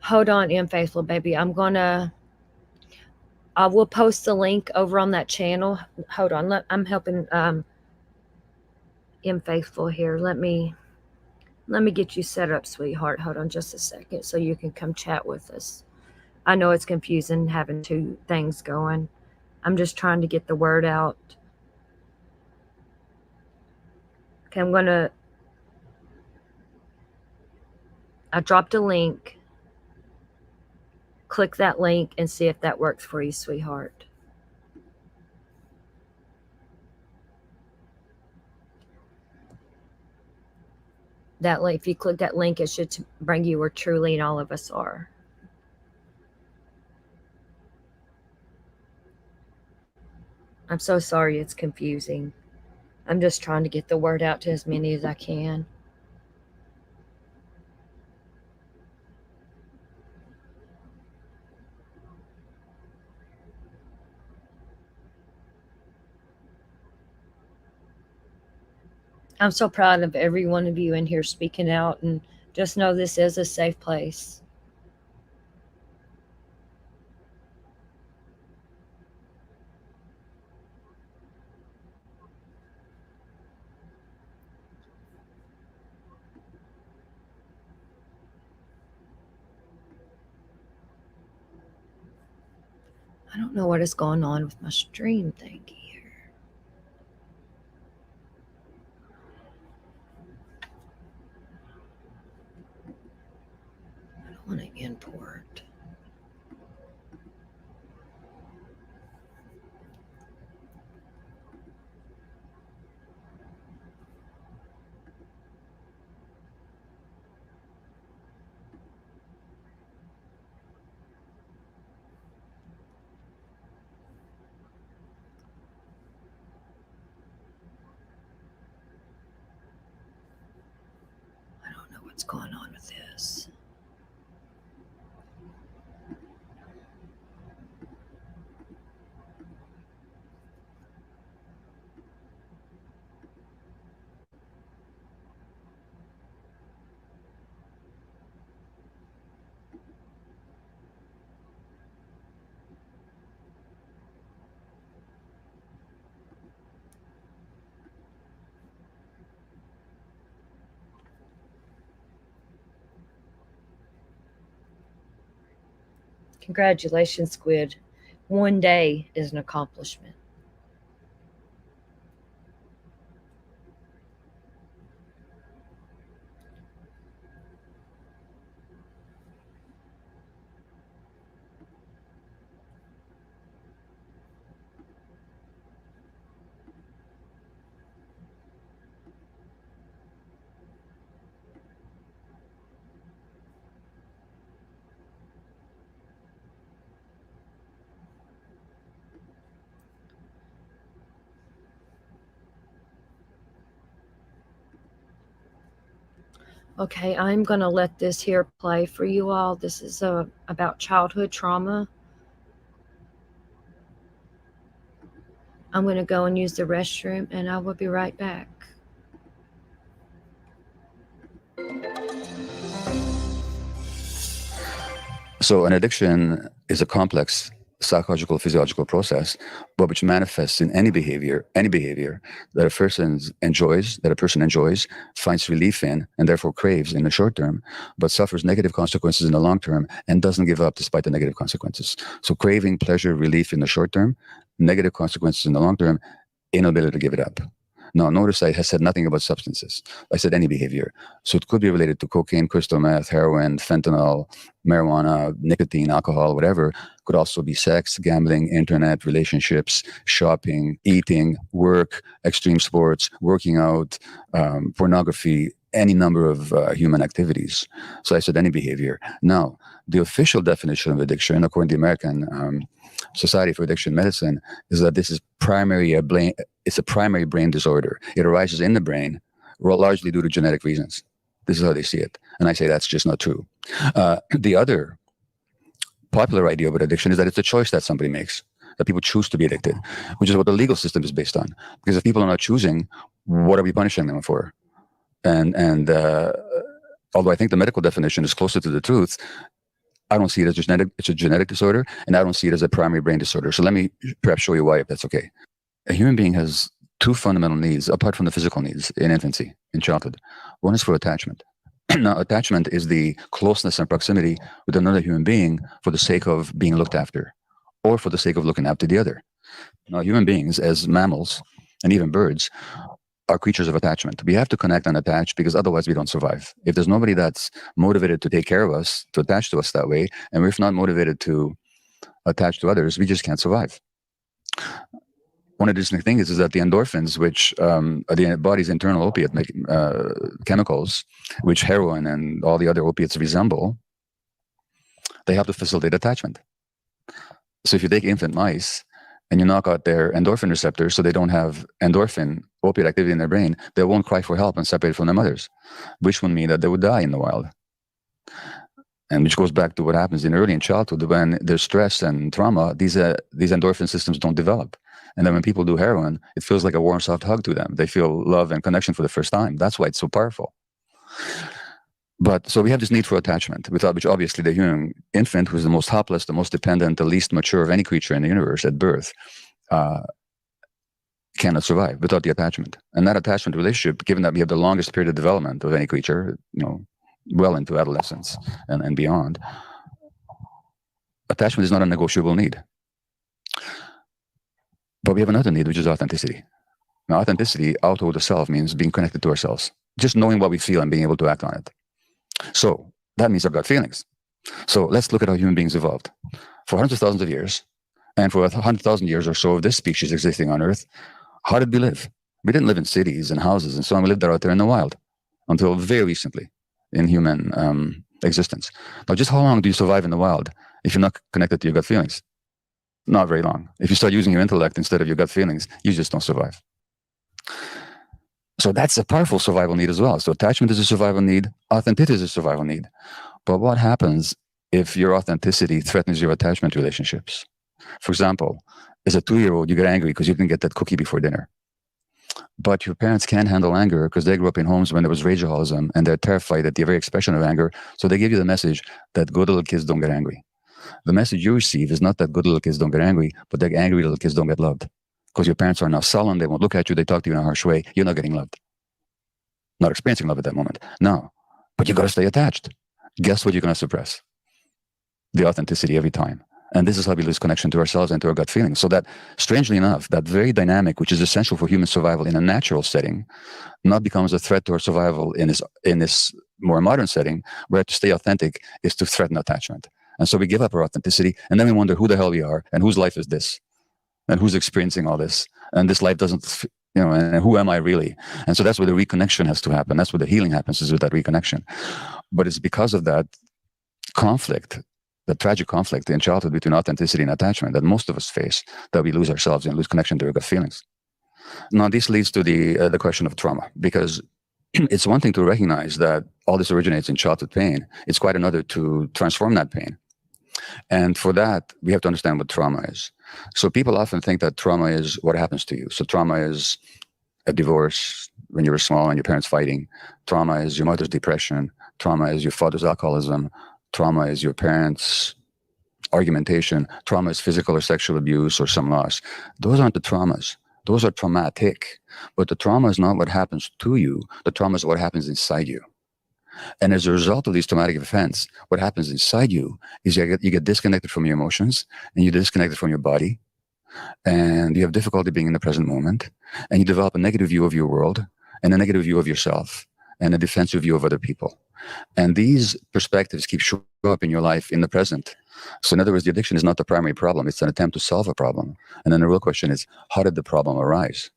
[SPEAKER 3] Hold on, Faithful baby. I will post the link over on that channel. Hold on. I'm helping Faithful here. Let me get you set up, sweetheart. Hold on just a second so you can come chat with us. I know it's confusing having two things going. I'm just trying to get the word out. Okay, I dropped a link. Click that link and see if that works for you, sweetheart. That link, if you click that link, it should bring you where Truly and all of us are. I'm so sorry it's confusing. I'm just trying to get the word out to as many as I can. I'm so proud of every one of you in here speaking out, and just know this is a safe place. I don't know what is going on with my stream thing here. I don't want to import. I don't know what's going on with this. Congratulations, Squid. One day is an accomplishment. Okay, I'm going to let this here play for you all. This is about childhood trauma. I'm going to go and use the restroom, and I will be right back.
[SPEAKER 7] So an addiction is a complex psychological, physiological process, but which manifests in any behavior that a person enjoys, finds relief in, and therefore craves in the short term, but suffers negative consequences in the long term and doesn't give up despite the negative consequences. So craving pleasure, relief in the short term, negative consequences in the long term, inability to give it up. Now, notice I have said nothing about substances. I said any behavior. So it could be related to cocaine, crystal meth, heroin, fentanyl, marijuana, nicotine, alcohol, whatever. Could also be sex, gambling, internet, relationships, shopping, eating, work, extreme sports, working out, pornography, any number of human activities. So I said any behavior. Now, the official definition of addiction, according to the American Society for Addiction Medicine, is that this is it's a primary brain disorder. It arises in the brain, largely due to genetic reasons. This is how they see it. And I say that's just not true. The other popular idea about addiction is that it's a choice that somebody makes, that people choose to be addicted, which is what the legal system is based on. Because if people are not choosing, what are we punishing them for? And although I think the medical definition is closer to the truth, I don't see it as it's a genetic disorder, and I don't see it as a primary brain disorder. So let me perhaps show you why, if that's okay. A human being has two fundamental needs, apart from the physical needs, in infancy, in childhood. One is for attachment. Now, attachment is the closeness and proximity with another human being for the sake of being looked after, or for the sake of looking after the other. Now, human beings, as mammals, and even birds, are creatures of attachment. We have to connect and attach because otherwise we don't survive. If there's nobody that's motivated to take care of us, to attach to us that way, and we're not motivated to attach to others, we just can't survive. One interesting thing is that the endorphins, which are the body's internal opiate chemicals, which heroin and all the other opiates resemble, they help to facilitate attachment. So if you take infant mice and you knock out their endorphin receptors so they don't have endorphin opiate activity in their brain, they won't cry for help and separate from their mothers, which would mean that they would die in the wild. And which goes back to what happens in childhood when there's stress and trauma, these endorphin systems don't develop. And then when people do heroin, it feels like a warm, soft hug to them. They feel love and connection for the first time. That's why it's so powerful. But so we have this need for attachment, without which obviously the human infant, who's the most helpless, the most dependent, the least mature of any creature in the universe at birth, cannot survive without the attachment. And that attachment relationship, given that we have the longest period of development of any creature, well into adolescence and beyond, attachment is not a negotiable need. But we have another need, which is authenticity. Now, authenticity, auto the self, means being connected to ourselves, just knowing what we feel and being able to act on it. So that means I've got feelings. So let's look at how human beings evolved. For hundreds of thousands of years, and for 100,000 years or so of this species existing on Earth, how did we live? We didn't live in cities and houses and so on. We lived out there in the wild until very recently in human existence. Now, just how long do you survive in the wild if you're not connected to your gut feelings? Not very long. If you start using your intellect instead of your gut feelings, you just don't survive. So that's a powerful survival need as well. So attachment is a survival need. Authenticity is a survival need. But what happens if your authenticity threatens your attachment relationships? For example, as a 2-year-old, you get angry because you didn't get that cookie before dinner. But your parents can't handle anger because they grew up in homes when there was rageaholicism and they're terrified at the very expression of anger. So they give you the message that good little kids don't get angry. The message you receive is not that good little kids don't get angry, but that angry little kids don't get loved. Because your parents are now sullen, they won't look at you, they talk to you in a harsh way, you're not getting loved. Not experiencing love at that moment. No, but you got to stay attached. Guess what you're going to suppress? the authenticity every time. And this is how we lose connection to ourselves and to our gut feelings. So that, strangely enough, that very dynamic, which is essential for human survival in a natural setting, not becomes a threat to our survival in this more modern setting, where to stay authentic is to threaten attachment. And so we give up our authenticity, and then we wonder who the hell we are, and whose life is this, and who's experiencing all this, and this life doesn't, and who am I really? And so that's where the reconnection has to happen. That's where the healing happens, is with that reconnection. But it's because of that conflict, the tragic conflict in childhood between authenticity and attachment that most of us face, that we lose ourselves and lose connection to our gut feelings. Now, this leads to the question of trauma, because it's one thing to recognize that all this originates in childhood pain. It's quite another to transform that pain. And for that, we have to understand what trauma is. So people often think that trauma is what happens to you. So trauma is a divorce when you were small and your parents fighting. Trauma is your mother's depression. Trauma is your father's alcoholism. Trauma is your parents' argumentation. Trauma is physical or sexual abuse or some loss. Those aren't the traumas. Those are traumatic. But the trauma is not what happens to you. The trauma is what happens inside you. And as a result of these traumatic events, what happens inside you is you get disconnected from your emotions, and you disconnected from your body, and you have difficulty being in the present moment, and you develop a negative view of your world, and a negative view of yourself, and a defensive view of other people. And these perspectives keep showing up in your life in the present. So in other words, the addiction is not the primary problem. It's an attempt to solve a problem. And then the real question is, how did the problem arise?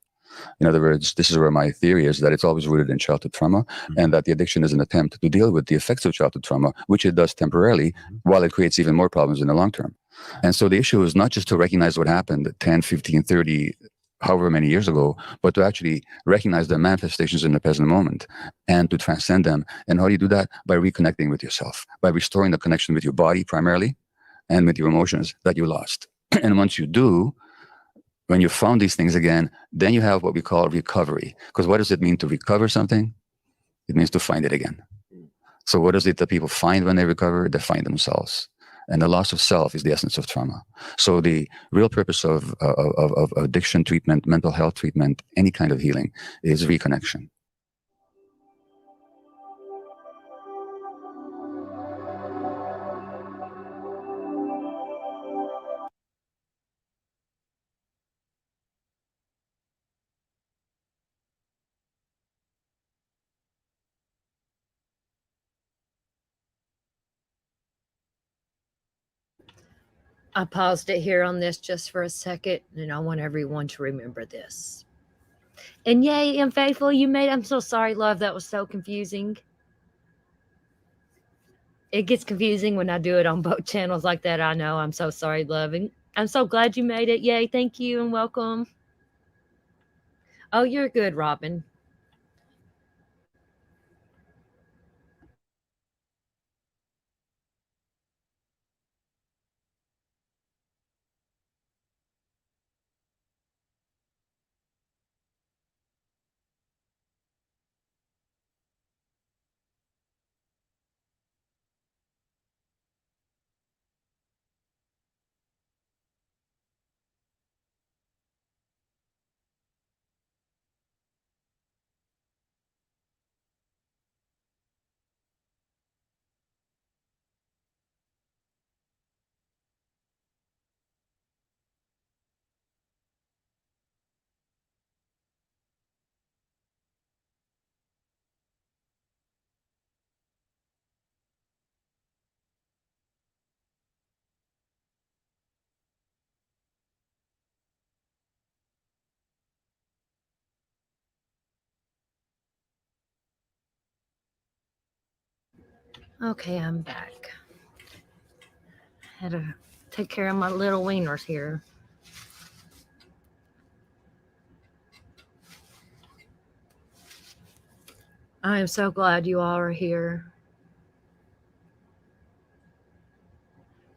[SPEAKER 7] In other words, this is where my theory is that it's always rooted in childhood trauma, and that the addiction is an attempt to deal with the effects of childhood trauma, which it does temporarily, while it creates even more problems in the long term. And so the issue is not just to recognize what happened 10, 15, 30, however many years ago, but to actually recognize the manifestations in the present moment and to transcend them. And how do you do that? By reconnecting with yourself, by restoring the connection with your body primarily and with your emotions that you lost. And once you do, when you found these things again, then you have what we call recovery. Because what does it mean to recover something? It means to find it again. So what is it that people find when they recover? They find themselves. And the loss of self is the essence of trauma. So the real purpose of addiction treatment, mental health treatment, any kind of healing is reconnection.
[SPEAKER 3] I paused it here on this just for a second, and I want everyone to remember this. And yay, and Faithful, you made. I'm so sorry, love. That was so confusing. It gets confusing when I do it on both channels like that. I know. I'm so sorry, love. And I'm so glad you made it. Yay, thank you and welcome. Oh, you're good, Robin. Okay, I'm back. Had to take care of my little wieners here. I am so glad you all are here.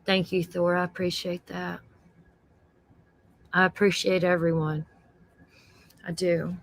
[SPEAKER 3] Thank you, Thor. I appreciate that. I appreciate everyone. I do.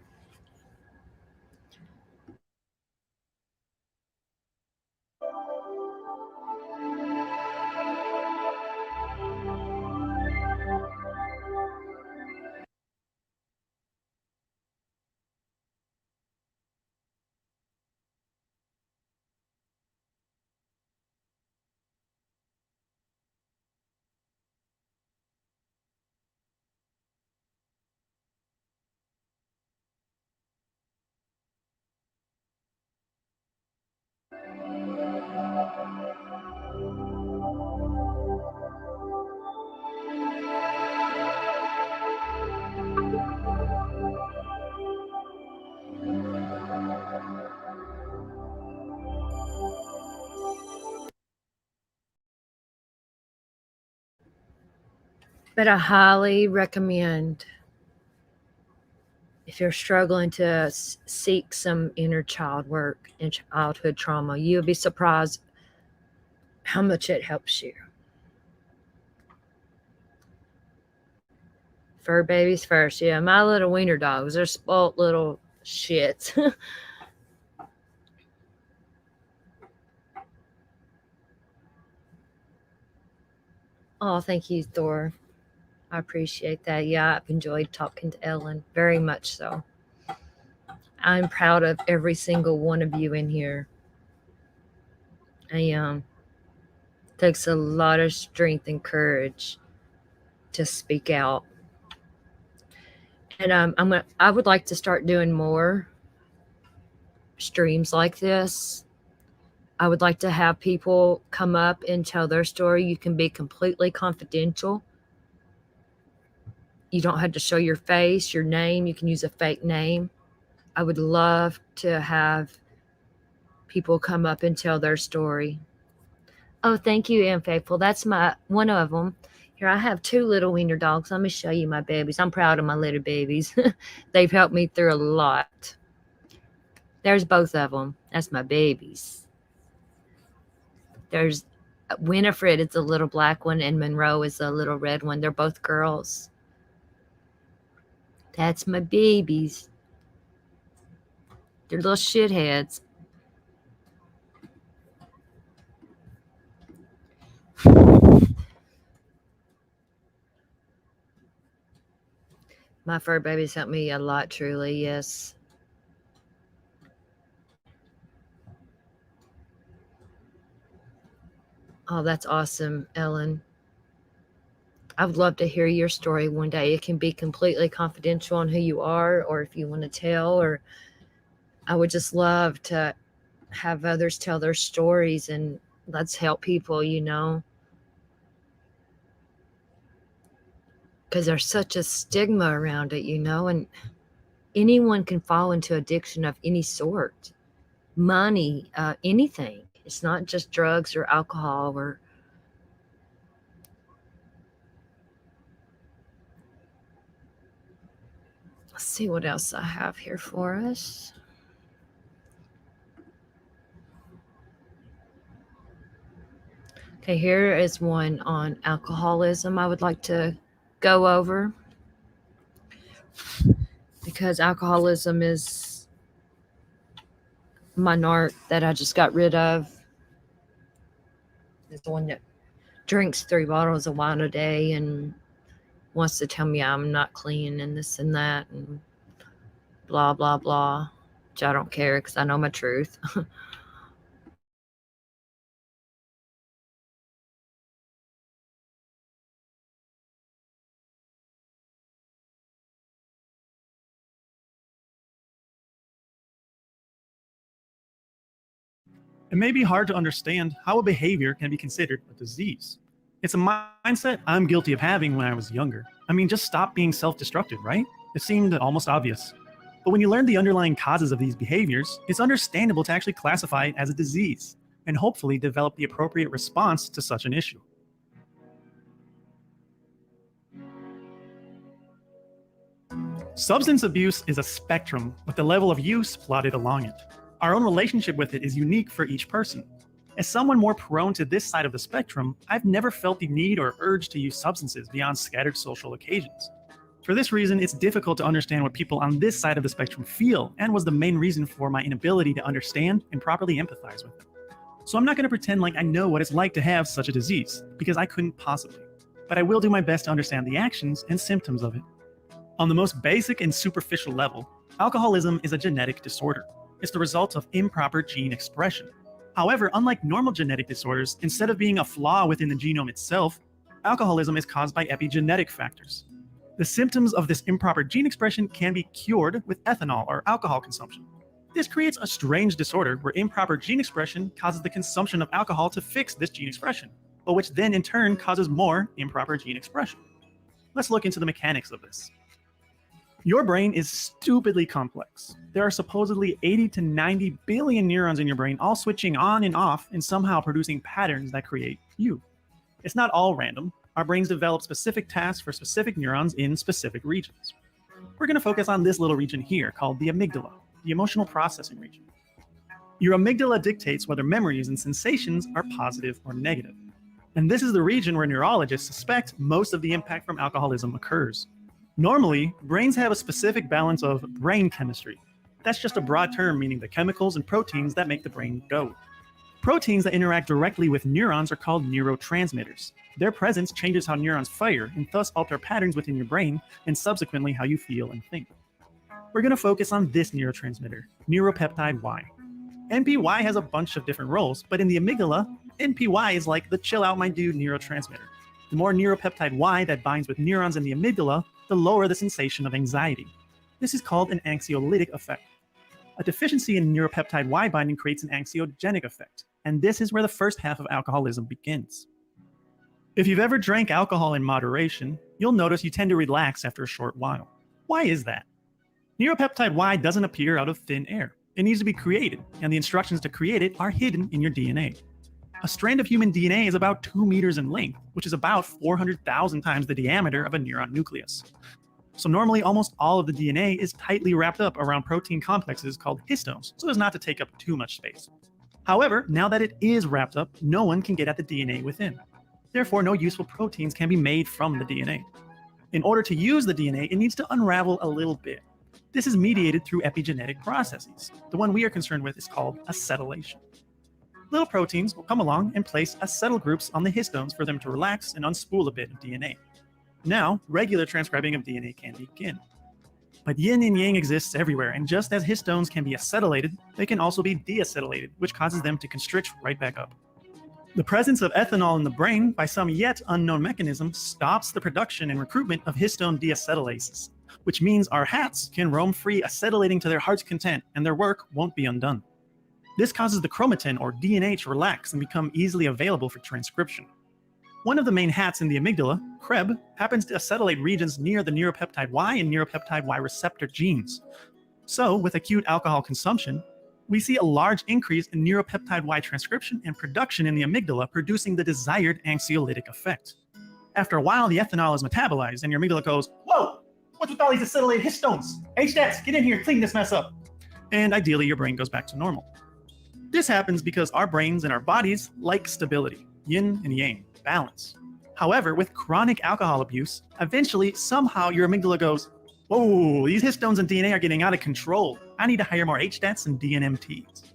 [SPEAKER 3] But I highly recommend, if you're struggling to seek some inner child work and childhood trauma, you'll be surprised how much it helps you. Fur babies first. Yeah, my little wiener dogs, they're spoiled little shits. Oh, thank you, Thor. I appreciate that. Yeah, I've enjoyed talking to Ellen, very much so. I'm proud of every single one of you in here. Takes a lot of strength and courage to speak out. And I would like to start doing more streams like this. I would like to have people come up and tell their story. You can be completely confidential. You don't have to show your face, your name. You can use a fake name. I would love to have people come up and tell their story. Oh, thank you, Ann Faithful. That's one of them. Here, I have 2 little wiener dogs. Let me show you my babies. I'm proud of my little babies. They've helped me through a lot. There's both of them. That's my babies. There's Winifred, it's a little black one, and Monroe is a little red one. They're both girls. That's my babies. They're little shitheads. My fur babies helped me a lot, truly, yes. Oh, that's awesome, Ellen. I would love to hear your story one day. It can be completely confidential on who you are, or if you want to tell, or I would just love to have others tell their stories, and let's help people, because there's such a stigma around it, and anyone can fall into addiction of any sort, money, anything. It's not just drugs or alcohol or let's see what else I have here for us. Okay, here is one on alcoholism I would like to go over, because alcoholism is my narc that I just got rid of. Is the one that drinks 3 bottles of wine a day and wants to tell me I'm not clean and this and that and blah, blah, blah, which I don't care because I know my truth.
[SPEAKER 8] It may be hard to understand how a behavior can be considered a disease. It's a mindset I'm guilty of having when I was younger. I mean, just stop being self-destructive, right? It seemed almost obvious. But when you learn the underlying causes of these behaviors, it's understandable to actually classify it as a disease and hopefully develop the appropriate response to such an issue. Substance abuse is a spectrum with the level of use plotted along it. Our own relationship with it is unique for each person. As someone more prone to this side of the spectrum, I've never felt the need or urge to use substances beyond scattered social occasions. For this reason, it's difficult to understand what people on this side of the spectrum feel, and was the main reason for my inability to understand and properly empathize with them. So I'm not going to pretend like I know what it's like to have such a disease, because I couldn't possibly. But I will do my best to understand the actions and symptoms of it. On the most basic and superficial level, alcoholism is a genetic disorder. It's the result of improper gene expression. However, unlike normal genetic disorders, instead of being a flaw within the genome itself, alcoholism is caused by epigenetic factors. The symptoms of this improper gene expression can be cured with ethanol or alcohol consumption. This creates a strange disorder where improper gene expression causes the consumption of alcohol to fix this gene expression, but which then in turn causes more improper gene expression. Let's look into the mechanics of this. Your brain is stupidly complex. There are supposedly 80 to 90 billion neurons in your brain all switching on and off and somehow producing patterns that create you. It's not all random. Our brains develop specific tasks for specific neurons in specific regions. We're going to focus on this little region here called the amygdala, the emotional processing region. Your amygdala dictates whether memories and sensations are positive or negative. And this is the region where neurologists suspect most of the impact from alcoholism occurs. Normally, brains have a specific balance of brain chemistry. That's just a broad term meaning the chemicals and proteins that make the brain go. Proteins that interact directly with neurons are called neurotransmitters. Their presence changes how neurons fire and thus alter patterns within your brain and subsequently how you feel and think. We're going to focus on this neurotransmitter, neuropeptide Y. NPY has a bunch of different roles, but in the amygdala, NPY is like the chill out my dude neurotransmitter. The more neuropeptide Y that binds with neurons in the amygdala, the lower the sensation of anxiety. This is called an anxiolytic effect. A deficiency in neuropeptide Y binding creates an anxiogenic effect, and this is where the first half of alcoholism begins. If you've ever drank alcohol in moderation, you'll notice you tend to relax after a short while. Why is that? Neuropeptide Y doesn't appear out of thin air. It needs to be created, and the instructions to create it are hidden in your DNA. A strand of human DNA is about 2 meters in length, which is about 400,000 times the diameter of a neuron nucleus. So normally almost all of the DNA is tightly wrapped up around protein complexes called histones, so as not to take up too much space. However, now that it is wrapped up, no one can get at the DNA within. Therefore, no useful proteins can be made from the DNA. In order to use the DNA, it needs to unravel a little bit. This is mediated through epigenetic processes. The one we are concerned with is called acetylation. Little proteins will come along and place acetyl groups on the histones for them to relax and unspool a bit of DNA. Now, regular transcribing of DNA can begin. But yin and yang exists everywhere, and just as histones can be acetylated, they can also be deacetylated, which causes them to constrict right back up. The presence of ethanol in the brain, by some yet unknown mechanism, stops the production and recruitment of histone deacetylases, which means our hats can roam free acetylating to their heart's content, and their work won't be undone. This causes the chromatin, or DNA, to relax and become easily available for transcription. One of the main hats in the amygdala, CREB, happens to acetylate regions near the neuropeptide Y and neuropeptide Y receptor genes. So, with acute alcohol consumption, we see a large increase in neuropeptide Y transcription and production in the amygdala, producing the desired anxiolytic effect. After a while, the ethanol is metabolized, and your amygdala goes, "Whoa! What's with all these acetylated histones? HDATs, get in here, clean this mess up." And ideally, your brain goes back to normal. This happens because our brains and our bodies like stability, yin and yang, balance. However, with chronic alcohol abuse, eventually, somehow your amygdala goes, "Whoa, these histones and DNA are getting out of control. I need to hire more HDATs and DNMTs."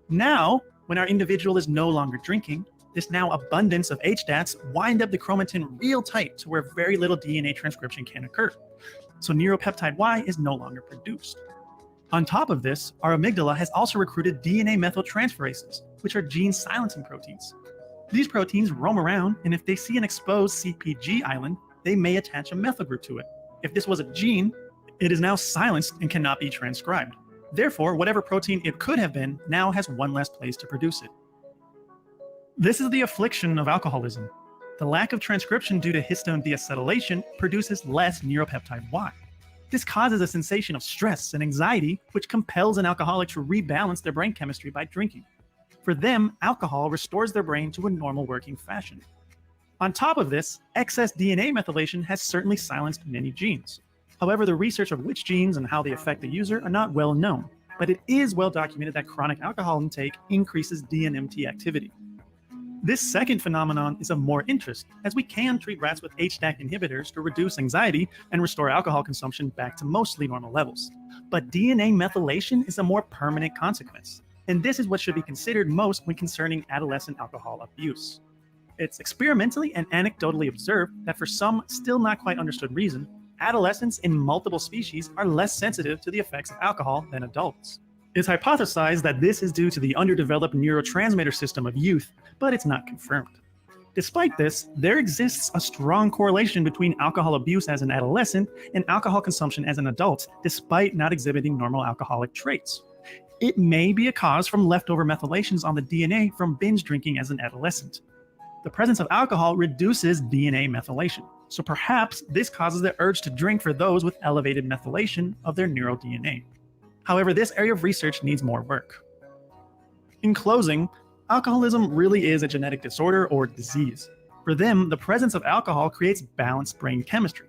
[SPEAKER 8] Now, when our individual is no longer drinking, this now abundance of HDATs wind up the chromatin real tight to where very little DNA transcription can occur. So neuropeptide Y is no longer produced. On top of this, our amygdala has also recruited DNA methyltransferases, which are gene silencing proteins. These proteins roam around, and if they see an exposed CpG island, they may attach a methyl group to it. If this was a gene, it is now silenced and cannot be transcribed. Therefore, whatever protein it could have been now has one less place to produce it. This is the affliction of alcoholism. The lack of transcription due to histone deacetylation produces less neuropeptide Y. This causes a sensation of stress and anxiety, which compels an alcoholic to rebalance their brain chemistry by drinking. For them, alcohol restores their brain to a normal working fashion. On top of this, excess DNA methylation has certainly silenced many genes. However, the research of which genes and how they affect the user are not well known, but it is well documented that chronic alcohol intake increases DNMT activity. This second phenomenon is of more interest, as we can treat rats with HDAC inhibitors to reduce anxiety and restore alcohol consumption back to mostly normal levels. But DNA methylation is a more permanent consequence, and this is what should be considered most when concerning adolescent alcohol abuse. It's experimentally and anecdotally observed that for some still not quite understood reason, adolescents in multiple species are less sensitive to the effects of alcohol than adults. It's hypothesized that this is due to the underdeveloped neurotransmitter system of youth, but it's not confirmed. Despite this, there exists a strong correlation between alcohol abuse as an adolescent and alcohol consumption as an adult, despite not exhibiting normal alcoholic traits. it may be a cause from leftover methylations on the DNA from binge drinking as an adolescent. The presence of alcohol reduces DNA methylation, so perhaps this causes the urge to drink for those with elevated methylation of their neural DNA. However, this area of research needs more work. In closing, alcoholism really is a genetic disorder or disease. For them, the presence of alcohol creates balanced brain chemistry.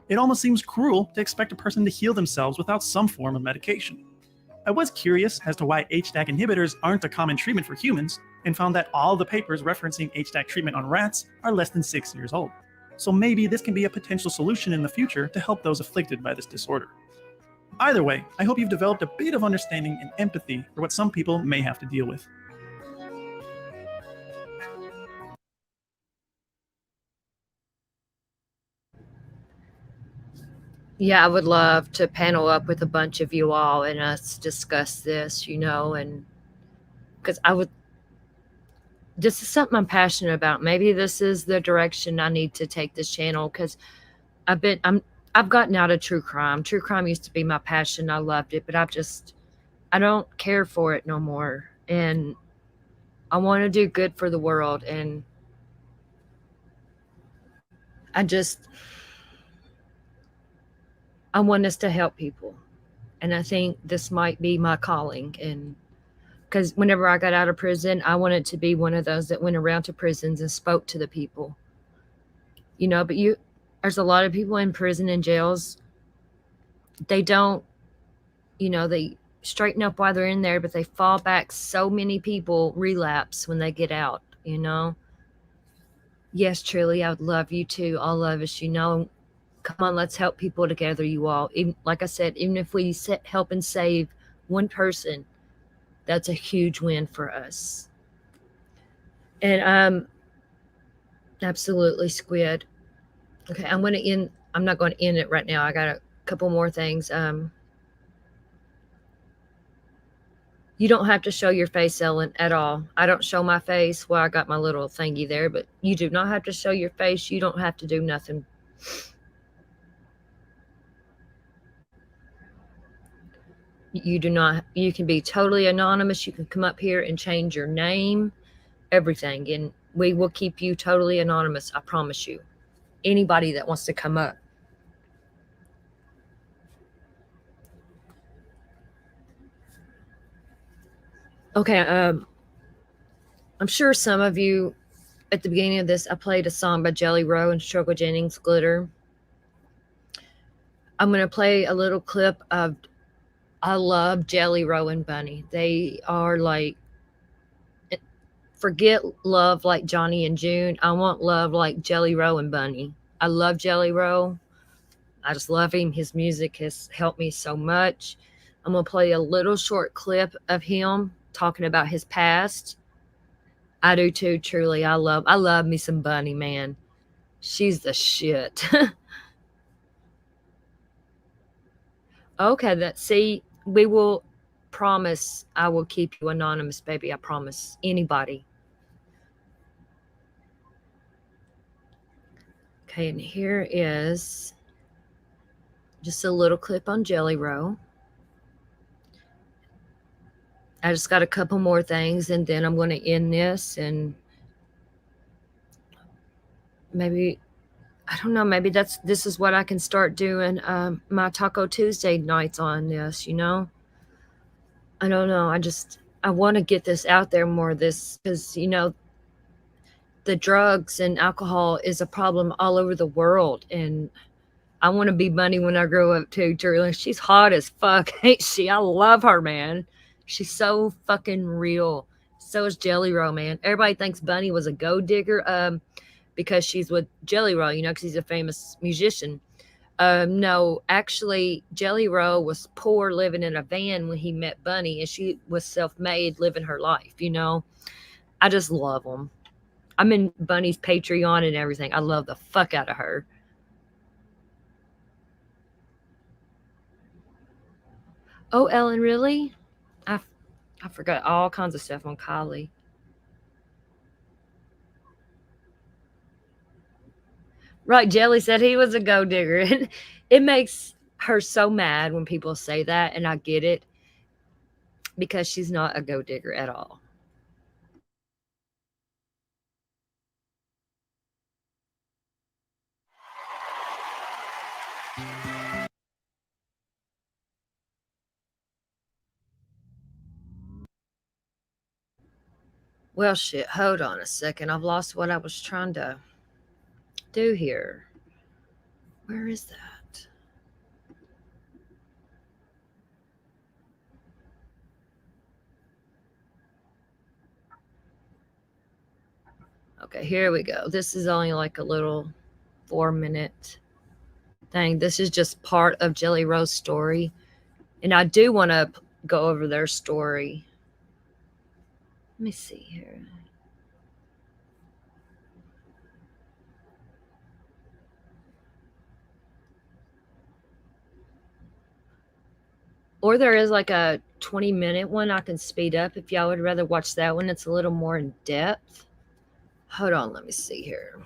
[SPEAKER 8] It almost seems cruel to expect a person to heal themselves without some form of medication. I was curious as to why HDAC inhibitors aren't a common treatment for humans, and found that all the papers referencing HDAC treatment on rats are less than 6 years old. So maybe this can be a potential solution in the future to help those afflicted by this disorder. Either way, I hope you've developed a bit of understanding and empathy for what some people may have to deal with.
[SPEAKER 3] Yeah, I would love to panel up with a bunch of you all and us discuss this, and because this is something I'm passionate about. Maybe this is the direction I need to take this channel, because I've gotten out of true crime. True crime used to be my passion. I loved it, but I don't care for it no more. And I want to do good for the world. And I want us to help people. And I think this might be my calling. And because whenever I got out of prison, I wanted to be one of those that went around to prisons and spoke to the people. But there's a lot of people in prison and jails. They don't, they straighten up while they're in there, but they fall back. So many people relapse when they get out, Yes, truly, I would love you too. All of us, come on, let's help people together, you all. Even, like I said, even if we help and save one person, that's a huge win for us. And absolutely, Squid. Okay, I'm not going to end it right now. I got a couple more things. You don't have to show your face, Ellen, at all. I don't show my face. Well, I got my little thingy there, but you do not have to show your face. You don't have to do nothing. You can be totally anonymous. You can come up here and change your name, everything, and we will keep you totally anonymous. I promise you. Anybody that wants to come up. Okay, I'm sure some of you, at the beginning of this, I played a song by Jelly Roll and Struggle Jennings, Glitter. I'm going to play a little clip of I love Jelly Roll and Bunny. They are like, forget love like Johnny and June. I want love like Jelly Roll and Bunny. I love Jelly Roll. I just love him. His music has helped me so much. I'm going to play a little short clip of him talking about his past. I do too, truly. I love me some Bunny, man. She's the shit. Okay, we will promise I will keep you anonymous, baby. I promise. Anybody. Okay, and here is just a little clip on Jelly Roll. I just got a couple more things, and then I'm going to end this, and maybe, I don't know, maybe this is what I can start doing my Taco Tuesday nights on this, I don't know. I want to get this out there more, because, the drugs and alcohol is a problem all over the world, and I want to be Bunny when I grow up too, truly. She's hot as fuck, ain't she? I love her, man. She's so fucking real. So is Jelly Roll, man. Everybody thinks Bunny was a gold digger because she's with Jelly Roll, because he's a famous musician. No, actually, Jelly Roll was poor, living in a van when he met Bunny, and she was self-made, living her life, I just love them. I'm in Bunny's Patreon and everything. I love the fuck out of her. Oh, Ellen, really? I forgot all kinds of stuff on Kylie. Right, Jelly said he was a gold digger. It makes her so mad when people say that, and I get it. because she's not a gold digger at all. Well, shit, hold on a second. I've lost what I was trying to do here. Where is that? Okay, here we go. This is only like a little 4-minute thing. This is just part of Jelly Roll's story. And I do want to go over their story. Let me see here. Or there is like a 20-minute one I can speed up if y'all would rather watch that one. It's a little more in depth. Hold on, let me see here.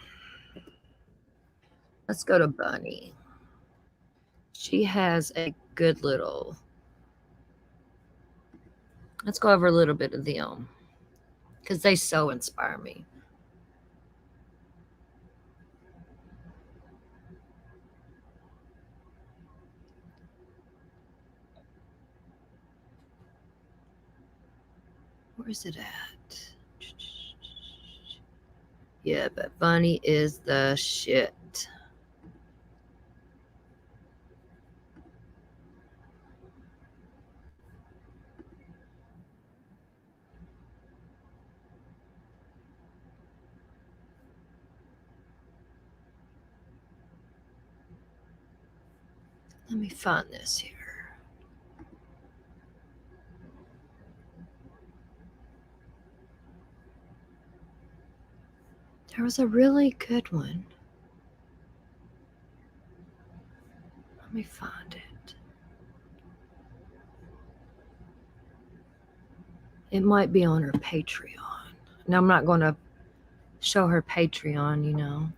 [SPEAKER 3] Let's go to Bunny. She has a good little. Let's go over a little bit of them because they so inspire me. Where's it at? Yeah, but Bunny is the shit. Let me find this here. There was a really good one. Let me find it. It might be on her Patreon. Now, I'm not going to show her Patreon, you know.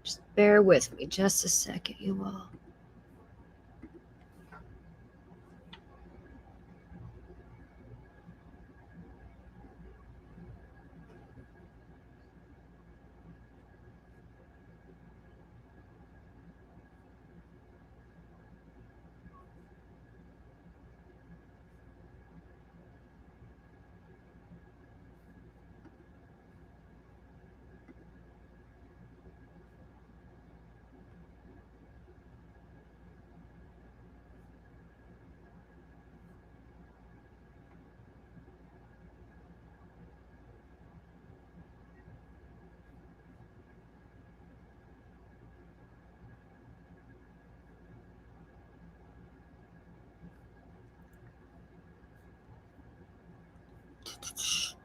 [SPEAKER 3] Just bear with me just a second, you all.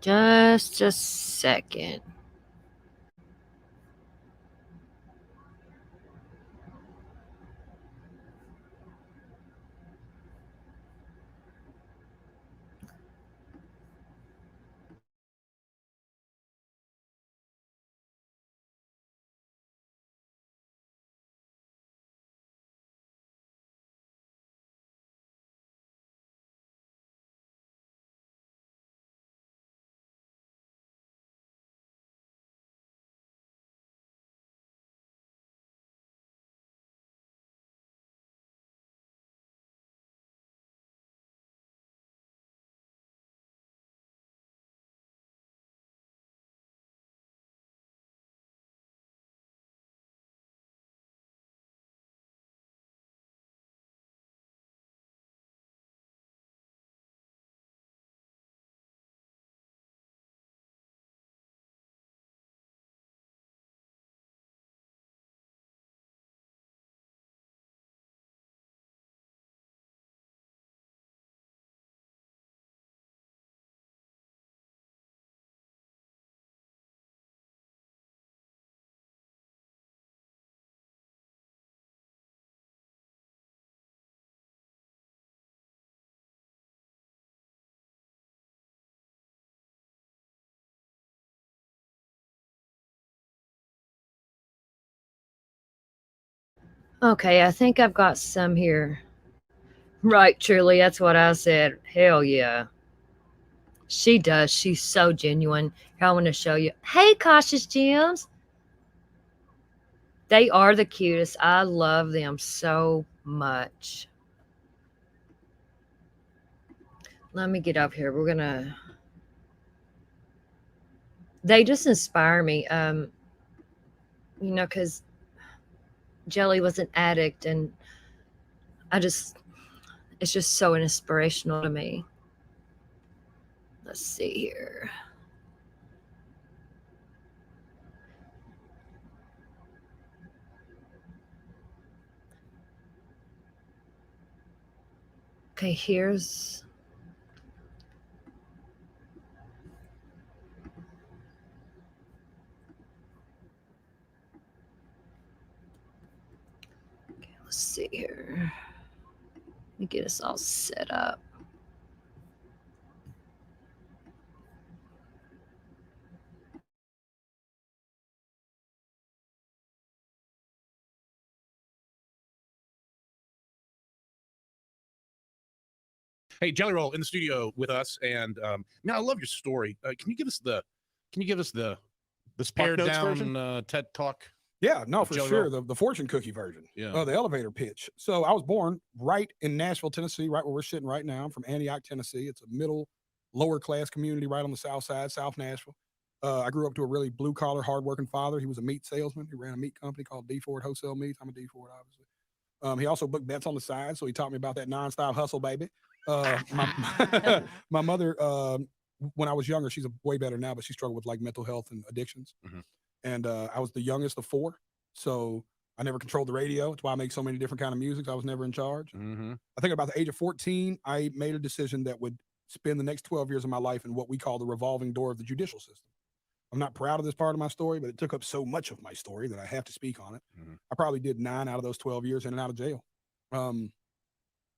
[SPEAKER 3] Just a second. Okay, I think I've got some here. Right, truly, that's what I said. Hell yeah. She does. She's so genuine. Here, I want to show you. Hey, Cautious Gems. They are the cutest. I love them so much. Let me get up here. We're gonna. They just inspire me. You know, because Jelly was an addict, and it's just so inspirational to me. Let's see here. Okay, here's. Okay, let's see here. Let me get us all set up.
[SPEAKER 9] Hey, Jelly Roll in the studio with us, and man, I love your story. Can you give us the
[SPEAKER 10] Spark
[SPEAKER 9] pared
[SPEAKER 10] Notes
[SPEAKER 9] down
[SPEAKER 10] version?
[SPEAKER 9] TED Talk?
[SPEAKER 11] Yeah, no, for
[SPEAKER 9] Jelly
[SPEAKER 11] sure.
[SPEAKER 9] Roll?
[SPEAKER 11] The fortune cookie version.
[SPEAKER 9] Yeah.
[SPEAKER 11] The elevator pitch. So I was born right in Nashville, Tennessee, right where we're sitting right now. I'm from Antioch, Tennessee. It's a middle, lower class community right on the south side, South Nashville. I grew up to a really blue collar, hardworking father. He was a meat salesman. He ran a meat company called D Ford Wholesale Meats. I'm a D Ford, obviously. He also booked bets on the side, so he taught me about that nonstop hustle, baby. My mother, when I was younger, she's way better now, but she struggled with like mental health and addictions.
[SPEAKER 9] Mhm.
[SPEAKER 11] And I was the youngest of four, so I never controlled the radio. That's why I make so many different kind of music. I was never in charge.
[SPEAKER 9] Mm-hmm.
[SPEAKER 11] I think about the age of 14, I made a decision that would spend the next 12 years of my life in what we call the revolving door of the judicial system. I'm not proud of this part of my story, but it took up so much of my story that I have to speak on it.
[SPEAKER 9] Mhm.
[SPEAKER 11] I probably did 9 out of those 12 years in and out of jail.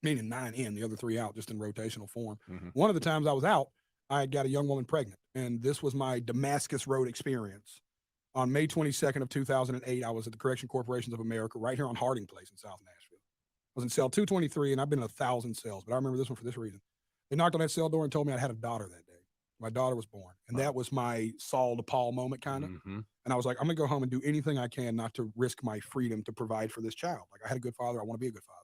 [SPEAKER 11] Meaning 9 in, the other 3 out, just in rotational form.
[SPEAKER 9] Mhm.
[SPEAKER 11] One of the times I was out, I got a young woman pregnant, and this was my Damascus Road experience. On May 22nd of 2008, I was at the Correction Corporations of America right here on Harding Place in South Nashville. I was in cell 223, and I've been in 1,000 cells, but I remember this one for this reason. They knocked on that cell door and told me I had a daughter that day. My daughter was born, and that was my Saul to Paul moment, kind of.
[SPEAKER 9] Mhm.
[SPEAKER 11] And I was like, I'm gonna go home and do anything I can not to risk my freedom to provide for this child. Like, I had a good father. I want to be a good father.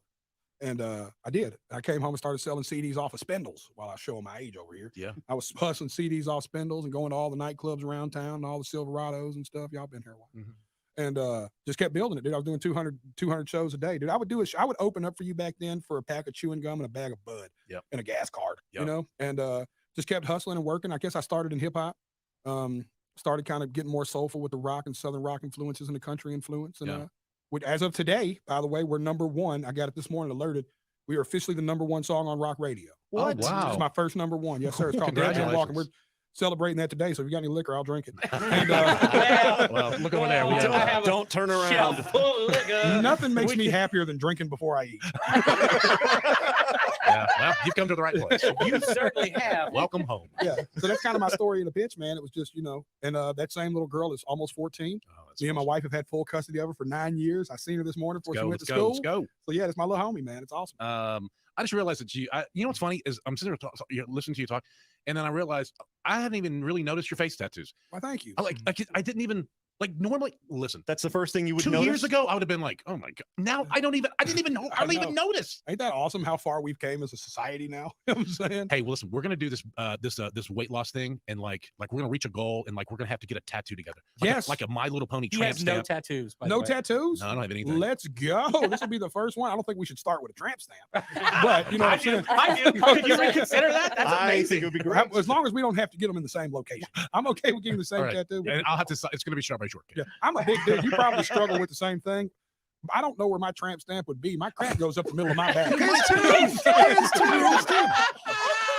[SPEAKER 11] And I did. I came home and started selling CDs off of Spindles while I was showing my age over here.
[SPEAKER 9] Yeah.
[SPEAKER 11] I was hustling CDs off Spindles and going to all the nightclubs around town and all the Silverados and stuff. Y'all been here a while.
[SPEAKER 9] Mhm.
[SPEAKER 11] And just kept building it, dude. I was doing 200 shows a day, dude. I would do I would open up for you back then for a pack of chewing gum and a bag of Bud
[SPEAKER 9] Yep.
[SPEAKER 11] and a gas card, you
[SPEAKER 9] Yep.
[SPEAKER 11] know, and just kept hustling and working. I guess I started in hip hop, started kind of getting more soulful with the rock and Southern rock influences and the country influence. And
[SPEAKER 9] Yeah.
[SPEAKER 11] which, as of today, by the way, we're #1. I got it this morning alerted. We are officially the #1 song on rock radio.
[SPEAKER 9] What? Wow.
[SPEAKER 11] It's my first #1. Yes, sir. It's called Dead Man Walking. We're celebrating that today. So if you got any liquor, I'll drink it. And,
[SPEAKER 9] Well, look over there. We have,
[SPEAKER 10] Don't turn around.
[SPEAKER 11] nothing makes me happier than drinking before I eat.
[SPEAKER 9] yeah, well, you've come to the right place.
[SPEAKER 10] You certainly have.
[SPEAKER 9] Welcome home.
[SPEAKER 11] Yeah. So that's kind of my story in the pitch, man. It was just, and that same little girl is almost 14.
[SPEAKER 9] Oh, that's
[SPEAKER 11] Me and my
[SPEAKER 9] awesome.
[SPEAKER 11] wife have had full custody of her for 9 years. I seen her this morning before she went
[SPEAKER 9] Let's
[SPEAKER 11] to
[SPEAKER 9] go.
[SPEAKER 11] school.
[SPEAKER 9] Let's go.
[SPEAKER 11] So yeah, it's my little homie, man. It's awesome.
[SPEAKER 9] I just realized that you know what's funny is I'm sitting there listening to you talk, and then I realized I hadn't even really noticed your face tattoos.
[SPEAKER 11] Well, thank you.
[SPEAKER 9] I didn't even normally listen.
[SPEAKER 10] That's the first thing you would
[SPEAKER 9] 2
[SPEAKER 10] notice.
[SPEAKER 9] years ago, I would have been like, oh my god. Now I didn't even know. I don't even notice.
[SPEAKER 11] Ain't that awesome how far we've came as a society now? You know what I'm saying?
[SPEAKER 9] Hey, well, listen, we're gonna do this this weight loss thing, and like we're gonna reach a goal, and like we're gonna have to get a tattaoo together.
[SPEAKER 11] Yes.
[SPEAKER 9] like a My Little Pony
[SPEAKER 10] He
[SPEAKER 9] tramp
[SPEAKER 10] has no
[SPEAKER 9] stamp.
[SPEAKER 10] tattoos. By the
[SPEAKER 11] No
[SPEAKER 10] way.
[SPEAKER 11] tattoos?
[SPEAKER 9] No, I don't have anything.
[SPEAKER 11] Let's go. This will be the first one. I don't think we should start with a tramp stamp. But you know what I'm saying?
[SPEAKER 10] I do. Could you reconsider that? That's I amazing. think it would be great.
[SPEAKER 11] As long as we don't have to get them in the same location. I'm okay with getting the same
[SPEAKER 9] All right.
[SPEAKER 11] tattoo.
[SPEAKER 9] And I'll have to. It's gonna be Strawberry Shortcake.
[SPEAKER 11] Yeah, I'm a big dude. You probably struggle with the same thing. I don't know where my tramp stamp would be. My cramp goes up the middle of my back.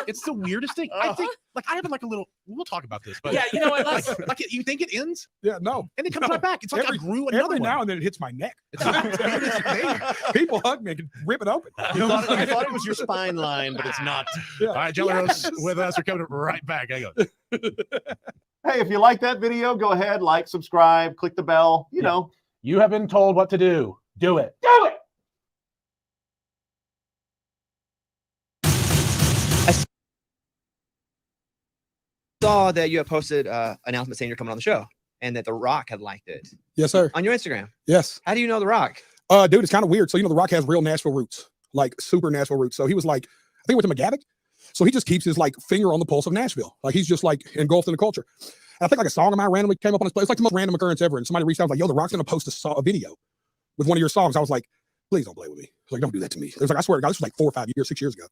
[SPEAKER 9] It's the weirdest thing. I think, like, I have like a little. We'll talk about this, but
[SPEAKER 10] Yeah, you know what? Let's.
[SPEAKER 9] like, you think it ends
[SPEAKER 11] Yeah, no.
[SPEAKER 9] and it comes
[SPEAKER 11] No.
[SPEAKER 9] right back. It's like I grew another
[SPEAKER 11] Every
[SPEAKER 9] one.
[SPEAKER 11] now and then it hits my neck.
[SPEAKER 9] It's the weirdest thing.
[SPEAKER 11] People hug me and can rip it open. You know
[SPEAKER 10] I
[SPEAKER 11] what I'm
[SPEAKER 10] thought, I
[SPEAKER 11] saying?
[SPEAKER 10] thought it was your spine line, but it's not.
[SPEAKER 11] Yeah.
[SPEAKER 9] All right, Jelly
[SPEAKER 11] Yes.
[SPEAKER 9] Rose with us. We're coming right back. Hang on.
[SPEAKER 12] Hey, if you like that video, go ahead, like, subscribe, click the bell. You know,
[SPEAKER 13] You have been told what to do.
[SPEAKER 12] Do it.
[SPEAKER 10] Do it.
[SPEAKER 13] Saw that you had posted announcement saying you're coming on the show and that The Rock had liked it
[SPEAKER 11] Yes, sir.
[SPEAKER 13] on your Instagram.
[SPEAKER 11] Yes.
[SPEAKER 13] How do you know The Rock?
[SPEAKER 11] Dude, it's kind of weird. So, The Rock has real Nashville roots, like super Nashville roots. So he was like, I think he went to McGavick. So he just keeps his like finger on the pulse of Nashville. Like he's just like engulfed in the culture. And I think like a song of mine randomly came up on his play. It's like the most random occurrence ever. And somebody reached out, was like, yo, The Rock's going to post a video with one of your songs. I was like, please don't play with me. I was like, don't do that to me. It was like, I swear to God, this was like 4 or 5 years, 6 years ago.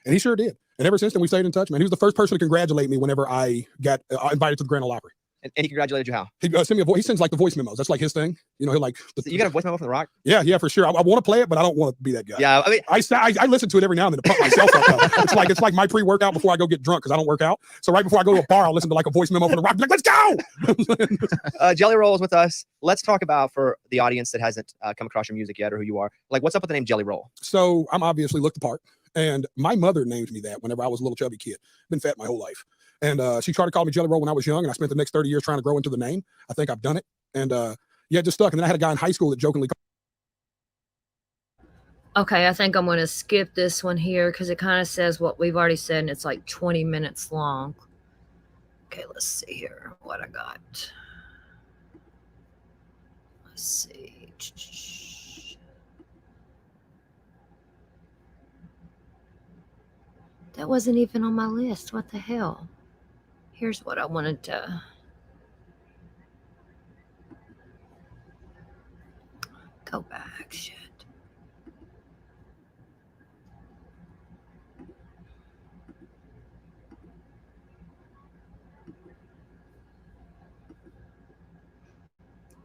[SPEAKER 11] And he sure did. And ever since then, we stayed in touch, man. He was the first person to congratulate me whenever I got invited to the Grand Ole Opry.
[SPEAKER 13] And he congratulated you how?
[SPEAKER 11] He sent me a voice. He sends like the voice memos. That's like his thing. You know, he'll like.
[SPEAKER 13] So you got a voice memo from The Rock?
[SPEAKER 11] Yeah, for sure. I want to play it, but I don't want to be that guy.
[SPEAKER 13] Yeah, I mean,
[SPEAKER 11] I listen to it every now and then to pump myself up. It's like my pre-workout before I go get drunk because I don't work out. So right before I go to a bar, I'll listen to like a voice memo from The Rock. Like, let's go.
[SPEAKER 13] Jelly Roll is with us. Let's talk about, for the audience that hasn't come across your music yet or who you are, like what's up with the name Jelly Roll?
[SPEAKER 11] So I'm obviously looked the part, and my mother named me that whenever I was a little chubby kid. Been fat my whole life. And she tried to call me Jelly Roll when I was young, and I spent the next 30 years trying to grow into the name. I think I've done it. And yeah, it just stuck. And then I had a guy in high school that jokingly
[SPEAKER 3] Okay, I think I'm going to skip this one here because it kind of says what we've already said, and it's like 20 minutes long. Okay, let's see here what I got. Let's see. That wasn't even on my list. What the hell? Here's what I wanted to. Go back. Shit.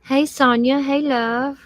[SPEAKER 3] Hey, Sonia. Hey, love.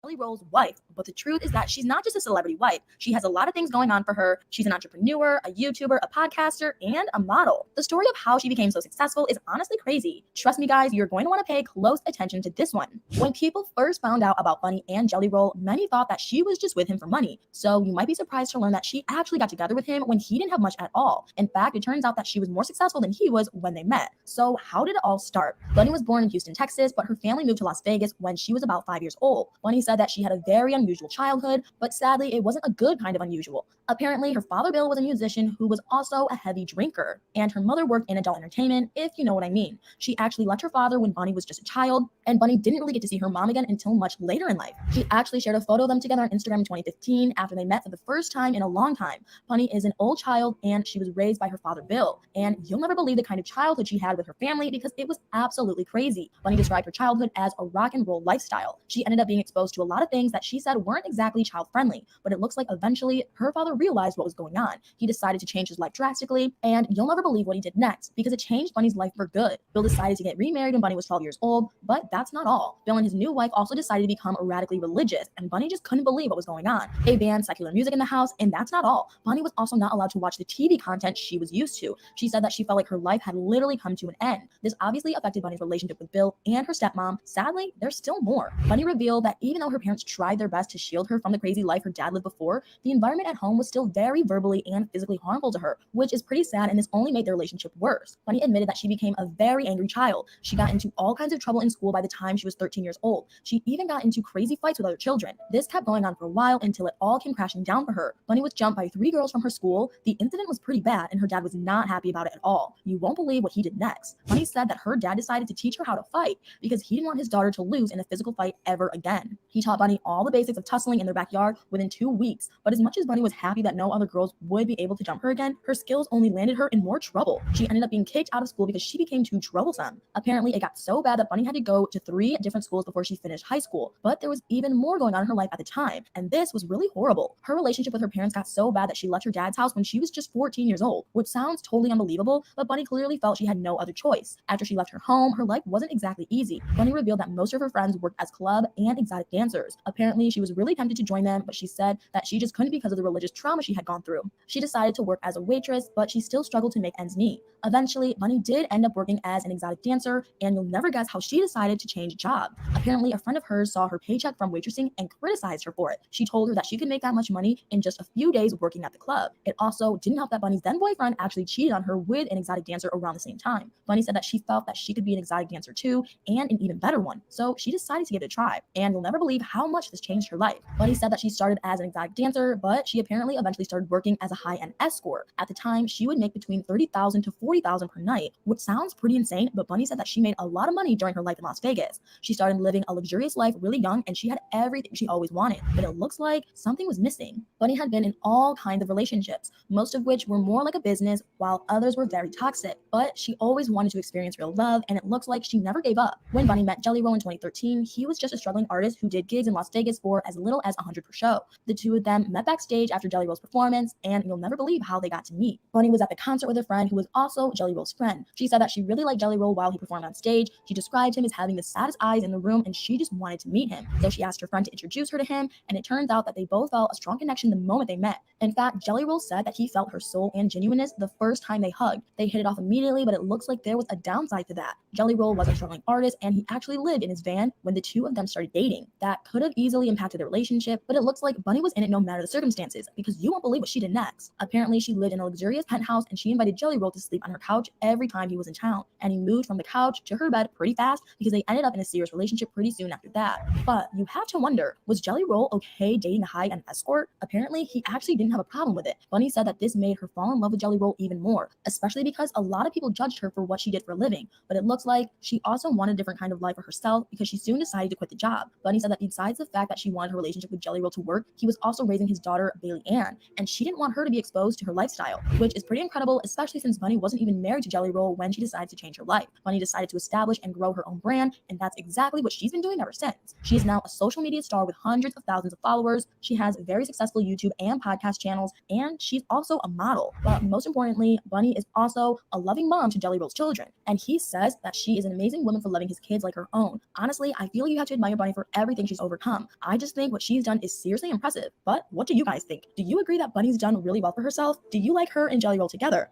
[SPEAKER 14] Jelly Roll's wife, but the truth is that she's not just a celebrity wife. She has a lot of things going on for her. She's an entrepreneur, a YouTuber, a podcaster, and a model. The story of how she became so successful is honestly crazy. Trust me, guys, you're going to want to pay close attention to this one. When people first found out about Bunny and Jelly Roll, many thought that she was just with him for money. So you might be surprised to learn that she actually got together with him when he didn't have much at all. In fact, it turns out that she was more successful than he was when they met. So how did it all start? Bunny was born in Houston, Texas, but her family moved to Las Vegas when she was about 5 years old. Bunny said that she had a very unusual childhood, but sadly, it wasn't a good kind of unusual. Apparently, her father Bill was a musician who was also a heavy drinker, and her mother worked in adult entertainment, if you know what I mean. She actually left her father when Bunny was just a child, and Bunny didn't really get to see her mom again until much later in life. She actually shared a photo of them together on Instagram in 2015 after they met for the first time in a long time. Bunny is an old child, and she was raised by her father Bill, and you'll never believe the kind of childhood she had with her family because it was absolutely crazy. Bunny described her childhood as a rock and roll lifestyle. She ended up being exposed to a lot of things that she said weren't exactly child friendly, but it looks like eventually her father realized what was going on. He decided to change his life drastically, and you'll never believe what he did next because it changed Bunny's life for good. Bill decided to get remarried when Bunny was 12 years old, but that's not all. Bill and his new wife also decided to become radically religious, and Bunny just couldn't believe what was going on. They banned secular music in the house, and that's not all. Bunny was also not allowed to watch the TV content she was used to. She said that she felt like her life had literally come to an end. This obviously affected Bunny's relationship with Bill and her stepmom. Sadly, there's still more. Bunny revealed that even though her parents tried their best to shield her from the crazy life her dad lived before, the environment at home was still very verbally and physically harmful to her, which is pretty sad, and this only made their relationship worse. Bunny admitted that she became a very angry child. She got into all kinds of trouble in school by the time she was 13 years old. She even got into crazy fights with other children. This kept going on for a while until it all came crashing down for her. Bunny was jumped by 3 girls from her school. The incident was pretty bad, and her dad was not happy about it at all. You won't believe what he did next. Bunny said that her dad decided to teach her how to fight because he didn't want his daughter to lose in a physical fight ever again. He taught Bunny all the basics of tussling in their backyard within 2 weeks, but as much as Bunny was happy that no other girls would be able to jump her again, her skills only landed her in more trouble. She ended up being kicked out of school because she became too troublesome. Apparently, it got so bad that Bunny had to go to 3 different schools before she finished high school, but there was even more going on in her life at the time, and this was really horrible. Her relationship with her parents got so bad that she left her dad's house when she was just 14 years old, which sounds totally unbelievable, but Bunny clearly felt she had no other choice. After she left her home, her life wasn't exactly easy. Bunny revealed that most of her friends worked as club and exotic dancers. dancers. Apparently, she was really tempted to join them, but she said that she just couldn't because of the religious trauma she had gone through. She decided to work as a waitress, but she still struggled to make ends meet. Eventually, Bunny did end up working as an exotic dancer, and you'll never guess how she decided to change job. Apparently, a friend of hers saw her paycheck from waitressing and criticized her for it. She told her that she could make that much money in just a few days working at the club. It also didn't help that Bunny's then boyfriend actually cheated on her with an exotic dancer around the same time. Bunny said that she felt that she could be an exotic dancer too, and an even better one. So she decided to give it a try, and you'll never believe how much this changed her life. Bunny said that she started as an exotic dancer, but she apparently eventually started working as a high-end escort. At the time, she would make between $30,000 to $40,000 per night, which sounds pretty insane, but Bunny said that she made a lot of money during her life in Las Vegas. She started living a luxurious life really young, and she had everything she always wanted, but it looks like something was missing. Bunny had been in all kinds of relationships, most of which were more like a business, while others were very toxic, but she always wanted to experience real love, and it looks like she never gave up. When Bunny met Jelly Roll in 2013, he was just a struggling artist who did gigs in Las Vegas for as little as 100 per show. The two of them met backstage after Jelly Roll's performance, and you'll never believe how they got to meet. Bunny was at the concert with a friend who was also Jelly Roll's friend. She said that she really liked Jelly Roll while he performed on stage. She described him as having the saddest eyes in the room, and she just wanted to meet him. So she asked her friend to introduce her to him, and it turns out that they both felt a strong connection the moment they met. In fact, Jelly Roll said that he felt her soul and genuineness the first time they hugged. They hit it off immediately, but it looks like there was a downside to that. Jelly Roll was a struggling artist, and he actually lived in his van when the two of them started dating. That could have easily impacted their relationship, but it looks like Bunny was in it no matter the circumstances, because you won't believe what she did next. Apparently, she lived in a luxurious penthouse, and she invited Jelly Roll to sleep on her couch every time he was in town, and he moved from the couch to her bed pretty fast because they ended up in a serious relationship pretty soon after that. But you have to wonder, was Jelly Roll okay dating a high-end escort? Apparently, he actually didn't have a problem with it. Bunny said that this made her fall in love with Jelly Roll even more, especially because a lot of people judged her for what she did for a living, but it looks like she also wanted a different kind of life for herself because she soon decided to quit the job. Bunny said that besides the fact that she wanted her relationship with Jelly Roll to work, he was also raising his daughter, Bailey Ann, and she didn't want her to be exposed to her lifestyle, which is pretty incredible, especially since Bunny wasn't even married to Jelly Roll when she decided to change her life. Bunny decided to establish and grow her own brand, and that's exactly what she's been doing ever since. She is now a social media star with hundreds of thousands of followers. She has very successful YouTube and podcast channels, and she's also a model. But most importantly, Bunny is also a loving mom to Jelly Roll's children, and he says that she is an amazing woman for loving his kids like her own. Honestly, I feel you have to admire Bunny for everything she's overcome. I just think what she's done is seriously impressive. But what do you guys think? Do you agree that Bunny's done really well for herself? Do you like her and Jelly Roll together?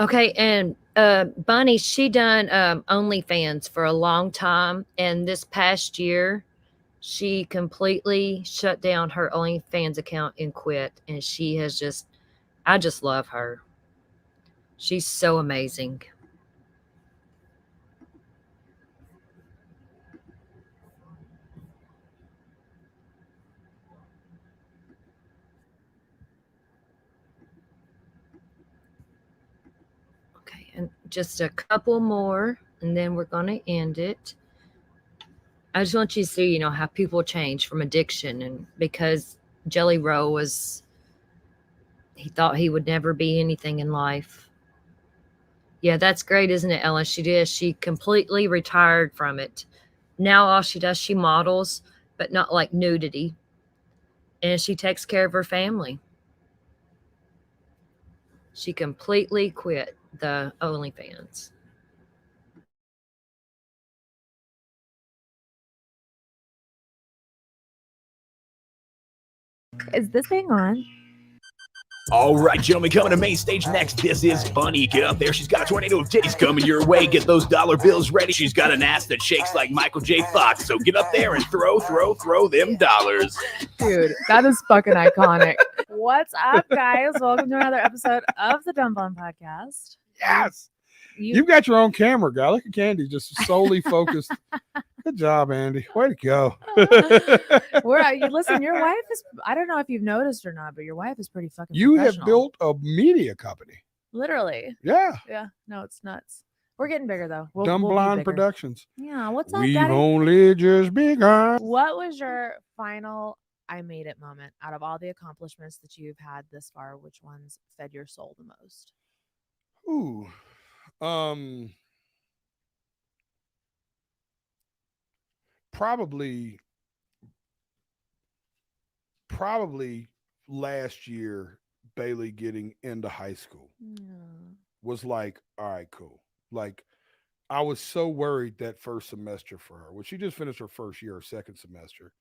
[SPEAKER 3] Okay, and Bunny, she done OnlyFans for a long time, and this past year, she completely shut down her OnlyFans account and quit. And she has I just love her. She's so amazing. Okay, and just a couple more, and then we're going to end it. I just want you to see, how people change from addiction. And because Jelly Roll he thought he would never be anything in life. Yeah, that's great, isn't it, Ellen? She did. She completely retired from it. Now all she does, she models, but not like nudity. And she takes care of her family. She completely quit the OnlyFans.
[SPEAKER 15] Is this thing on?
[SPEAKER 16] All right, gentlemen, coming to main stage next. This is Bunny. Get up there. She's got a tornado of titties coming your way. Get those dollar bills ready. She's got an ass that shakes like Michael J. Fox. So get up there and throw them dollars.
[SPEAKER 15] Dude, that is fucking iconic. What's up, guys? Welcome to another episode of the Dumb Blonde Podcast.
[SPEAKER 11] Yes. You've got your own camera, guy. Look at Candy, just solely focused. Good job, Andy. Way to go.
[SPEAKER 15] Listen, your wife is, I don't know if you've noticed or not, but your wife is pretty fucking
[SPEAKER 11] You have
[SPEAKER 15] professional.
[SPEAKER 11] built a media company.
[SPEAKER 15] Literally.
[SPEAKER 11] Yeah.
[SPEAKER 15] Yeah. No, it's nuts. We're getting bigger, though.
[SPEAKER 11] Dumb
[SPEAKER 15] we'll be
[SPEAKER 11] Blonde
[SPEAKER 15] bigger.
[SPEAKER 11] Productions.
[SPEAKER 15] Yeah. What's up,
[SPEAKER 11] We've
[SPEAKER 15] Daddy?
[SPEAKER 11] only just begun.
[SPEAKER 15] What was your final I made it moment out of all the accomplishments that you've had this far? Which ones fed your soul the most?
[SPEAKER 11] Ooh. Probably last year, Bailey getting into high school was like, all right, cool. Like, I was so worried that first semester for her. Well, she just finished her first year or second semester.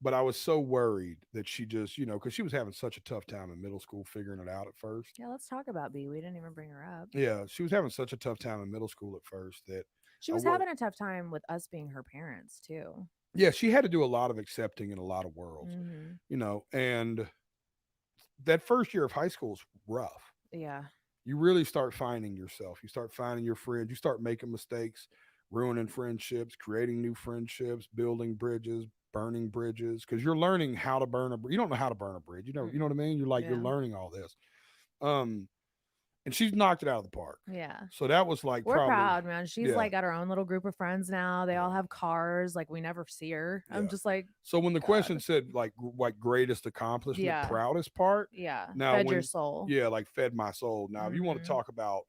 [SPEAKER 11] But I was so worried that she just, because she was having such a tough time in middle school figuring it out at first.
[SPEAKER 15] Yeah, let's talk about B. We didn't even bring her up.
[SPEAKER 11] Yeah, she was having such a tough time in middle school at first that
[SPEAKER 15] She
[SPEAKER 11] I
[SPEAKER 15] was
[SPEAKER 11] wor-
[SPEAKER 15] having a tough time with us being her parents too.
[SPEAKER 11] yeah, she had to do a lot of accepting in a lot of worlds,
[SPEAKER 15] Mm-hmm.
[SPEAKER 11] and that first year of high school is rough.
[SPEAKER 15] Yeah.
[SPEAKER 11] You really start finding yourself. You start finding your friends. You start making mistakes, ruining friendships, creating new friendships, building bridges, burning bridges, because you're learning how to burn a bridge. You don't know how to burn a bridge. You know what I mean? You're like, you're
[SPEAKER 15] Yeah.
[SPEAKER 11] learning all this. And she's knocked it out of the park.
[SPEAKER 15] Yeah.
[SPEAKER 11] So that was like
[SPEAKER 15] We're
[SPEAKER 11] probably,
[SPEAKER 15] proud, man. She's
[SPEAKER 11] yeah.
[SPEAKER 15] like got her own little group of friends now. They all have cars. Like we never see her. I'm
[SPEAKER 11] Yeah.
[SPEAKER 15] just like,
[SPEAKER 11] So when the question said like greatest accomplishment,
[SPEAKER 15] Yeah.
[SPEAKER 11] proudest part,
[SPEAKER 15] yeah,
[SPEAKER 11] now
[SPEAKER 15] fed your
[SPEAKER 11] when-
[SPEAKER 15] soul.
[SPEAKER 11] yeah, like fed my soul. Now, if you want
[SPEAKER 15] Mhm.
[SPEAKER 11] to talk about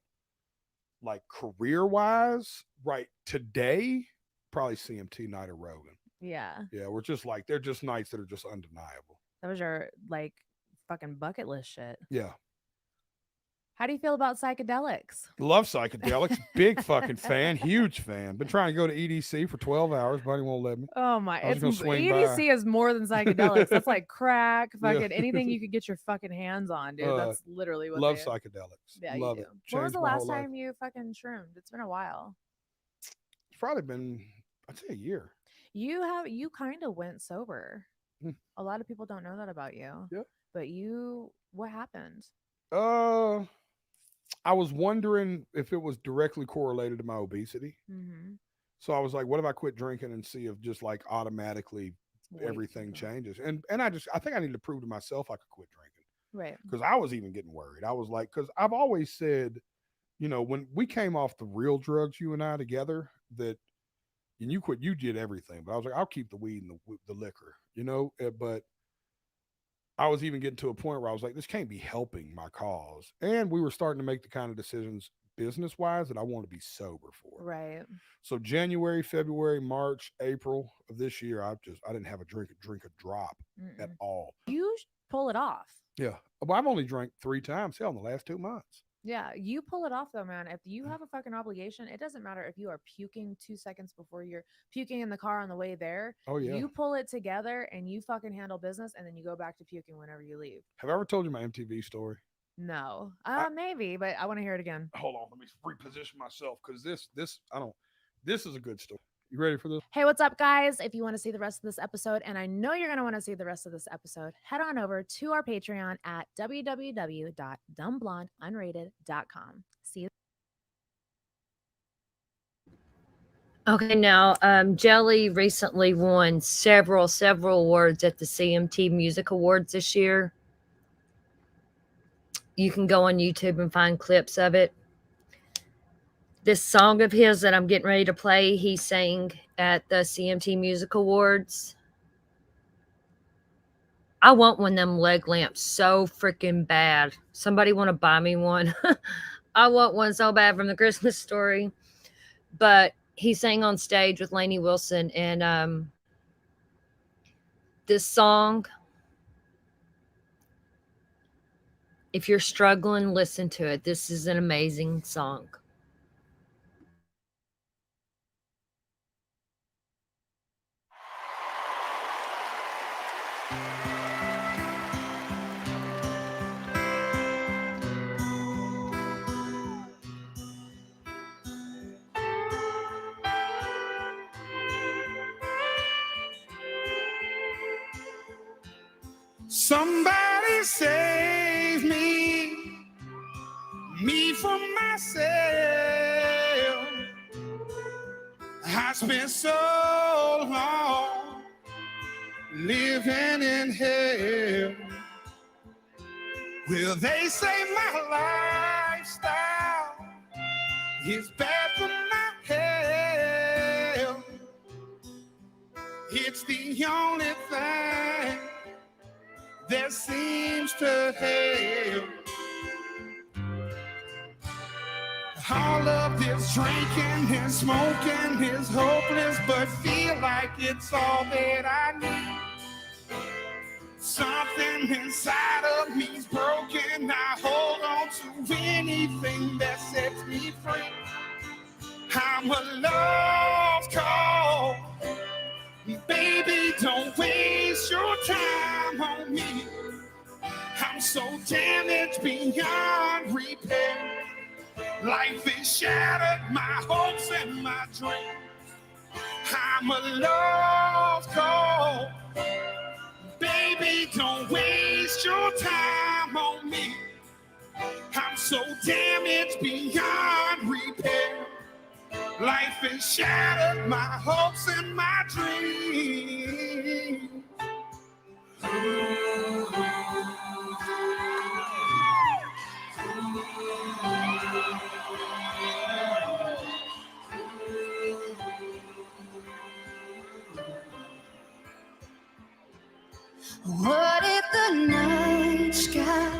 [SPEAKER 11] like career wise, right today, probably CMT Night or Rogan.
[SPEAKER 15] Yeah.
[SPEAKER 11] Yeah, we're just like they're just nights that are just undeniable.
[SPEAKER 15] That was your like fucking bucket list shit.
[SPEAKER 11] Yeah.
[SPEAKER 15] How do you feel about psychedelics?
[SPEAKER 11] Love psychedelics. Big fucking fan. Huge fan. Been trying to go to EDC for 12 hours. Buddy won't let me.
[SPEAKER 15] Oh my!
[SPEAKER 11] I was gonna swing by.
[SPEAKER 15] EDC is more than psychedelics. That's like crack,
[SPEAKER 11] Yeah.
[SPEAKER 15] fucking anything you could get your fucking hands on, dude. That's literally what.
[SPEAKER 11] Love
[SPEAKER 15] they-
[SPEAKER 11] psychedelics.
[SPEAKER 15] Yeah,
[SPEAKER 11] Love
[SPEAKER 15] you
[SPEAKER 11] it.
[SPEAKER 15] do. When was
[SPEAKER 11] Changed
[SPEAKER 15] the
[SPEAKER 11] my
[SPEAKER 15] last
[SPEAKER 11] whole life.
[SPEAKER 15] time you fucking shroomed? It's been a while.
[SPEAKER 11] It's probably been, I'd say, a year.
[SPEAKER 15] You kind of went sober.
[SPEAKER 11] Hmm.
[SPEAKER 15] A lot of people don't know that about you.
[SPEAKER 11] Yeah.
[SPEAKER 15] But what happened?
[SPEAKER 11] I was wondering if it was directly correlated to my obesity.
[SPEAKER 15] Mm-hmm.
[SPEAKER 11] So I was like, what if I quit drinking and see if just like automatically everything changes? And I think I need to prove to myself I could quit drinking.
[SPEAKER 15] Right.
[SPEAKER 11] Because I was even getting worried. I was like, because I've always said, when we came off the real drugs, you and I together, that and you quit, you did everything. But I was like, I'll keep the weed and the liquor, but I was even getting to a point where I was like, this can't be helping my cause. And we were starting to make the kind of decisions business wise that I want to be sober for.
[SPEAKER 15] Right.
[SPEAKER 11] So January, February, March, April of this year, I didn't have a drink a drop at all.
[SPEAKER 15] You pull it off.
[SPEAKER 11] Yeah. Well, I've only drank 3 times in the last 2 months.
[SPEAKER 15] Yeah, you pull it off though, man. If you have a fucking obligation, it doesn't matter if you are puking 2 seconds before you're puking in the car on the way there.
[SPEAKER 11] Oh, yeah.
[SPEAKER 15] You pull it together and you fucking handle business, and then you go back to puking whenever you leave.
[SPEAKER 11] Have I ever told you my MTV story?
[SPEAKER 15] No, maybe, but I want to hear it again.
[SPEAKER 11] Hold on, let me reposition myself because this is a good story. You ready for this?
[SPEAKER 15] Hey, what's up, guys? If you want to see the rest of this episode, and I know you're going to want to see the rest of this episode, head on over to our Patreon at www.dumbblondeunrated.com. See you.
[SPEAKER 3] Okay, now Jelly recently won several awards at the CMT Music Awards this year. You can go on YouTube and find clips of it. This song of his that I'm getting ready to play, he sang at the CMT Music Awards. I want one of them leg lamps so freaking bad. Somebody want to buy me one? I want one so bad from the Christmas Story. But he sang on stage with Lainey Wilson, and this song, if you're struggling, listen to it. This is an amazing song.
[SPEAKER 1] Somebody save me from myself. I spent so long living in hell. Well, they say my lifestyle is bad for my health. It's the only thing that seems to help. All of this drinking and smoking is hopeless, but feel like it's all that I need. Something inside of me's broken. I hold on to anything that sets me free. I'm I'm a lost cause. Baby, don't waste your time on me. I'm so damaged beyond repair. Life is shattered, my hopes and my dreams. I'm a lost cause. Baby, don't waste your time on me. I'm so damaged beyond repair. Life is shattered, my hopes and my dreams.
[SPEAKER 17] What if the night sky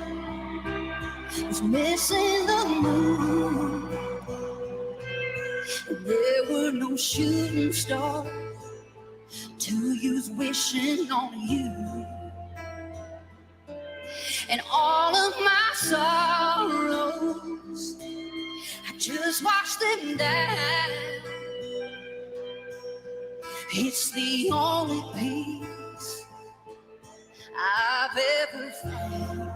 [SPEAKER 17] is missing the moon? There were no shooting stars to use wishing on you. And all of my sorrows, I just watched them die. It's the only peace I've ever found.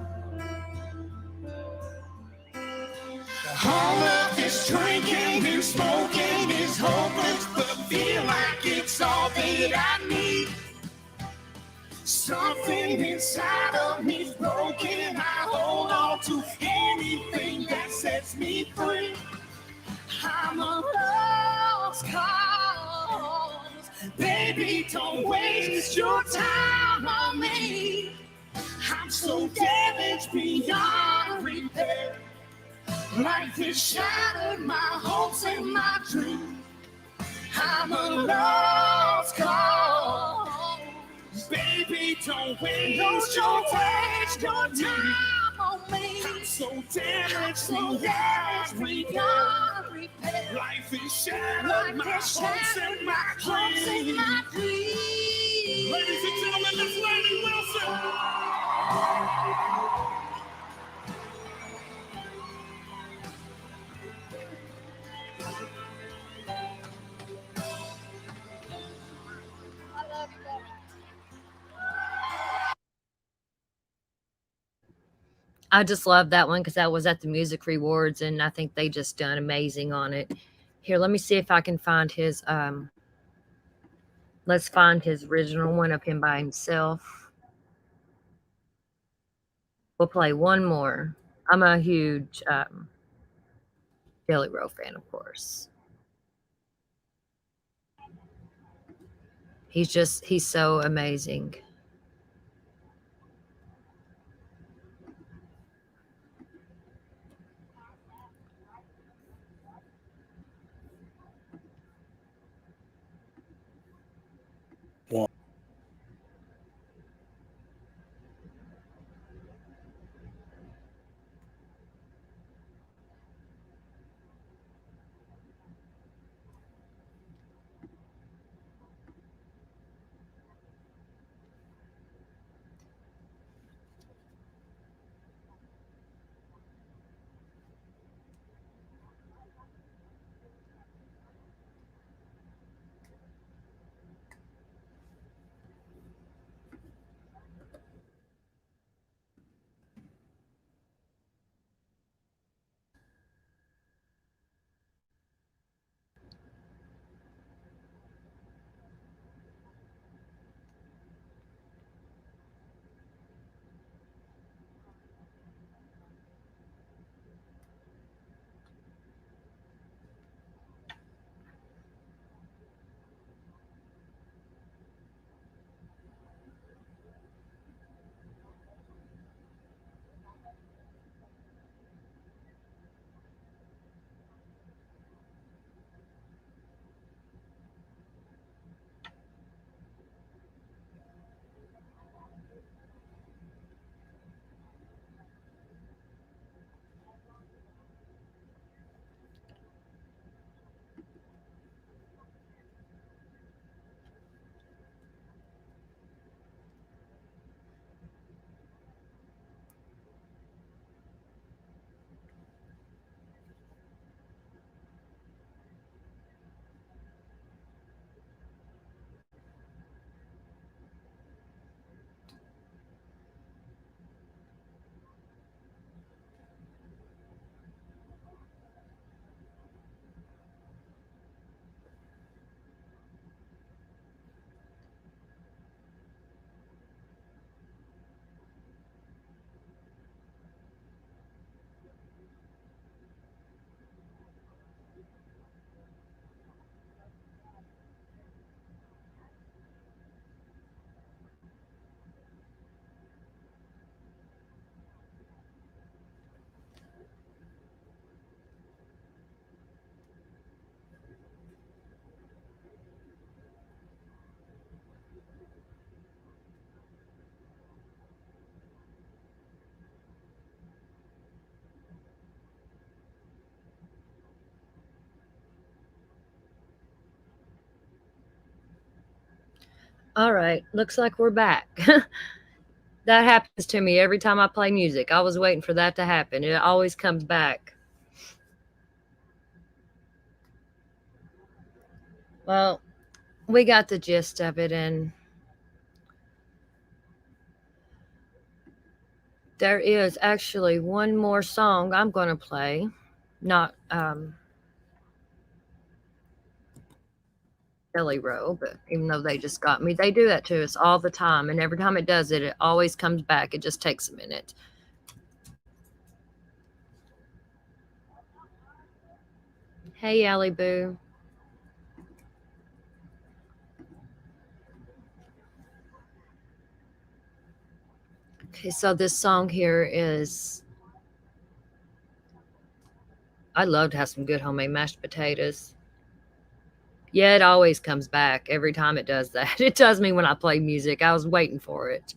[SPEAKER 1] All of this drinking and smoking is hopeless, but feel like it's all that I need. Something inside of me's broken. I hold on to anything that sets me free. I'm a lost cause. Baby, don't waste your time on me. I'm so damaged beyond repair. Life has shattered my hopes and my dreams. I'm a lost cause. Baby, don't waste your time on me. I'm so damaged beyond repair. Life is shattered, my hopes and my dreams. Ladies and gentlemen, Miss Lainey Wilson.
[SPEAKER 3] I just love that one because that was at the Music Rewards, and I think they just done amazing on it. Here, let me see if I can find his let's find his original one of him by himself. We'll play one more. I'm a huge Jelly Roll fan, of course. He's so amazing. All right, looks like we're back. That happens to me every time I play music. I was waiting for that to happen. It always comes back. Well, we got the gist of it, and there is actually one more song I'm going to play. Not Jelly Roll, but even though they just got me, they do that to us all the time. And every time it does it, it always comes back. It just takes a minute. Hey, Allie Boo. Okay, so this song here is, I love to have some good homemade mashed potatoes. Yeah, it always comes back every time it does that. It does me when I play music. I was waiting for it.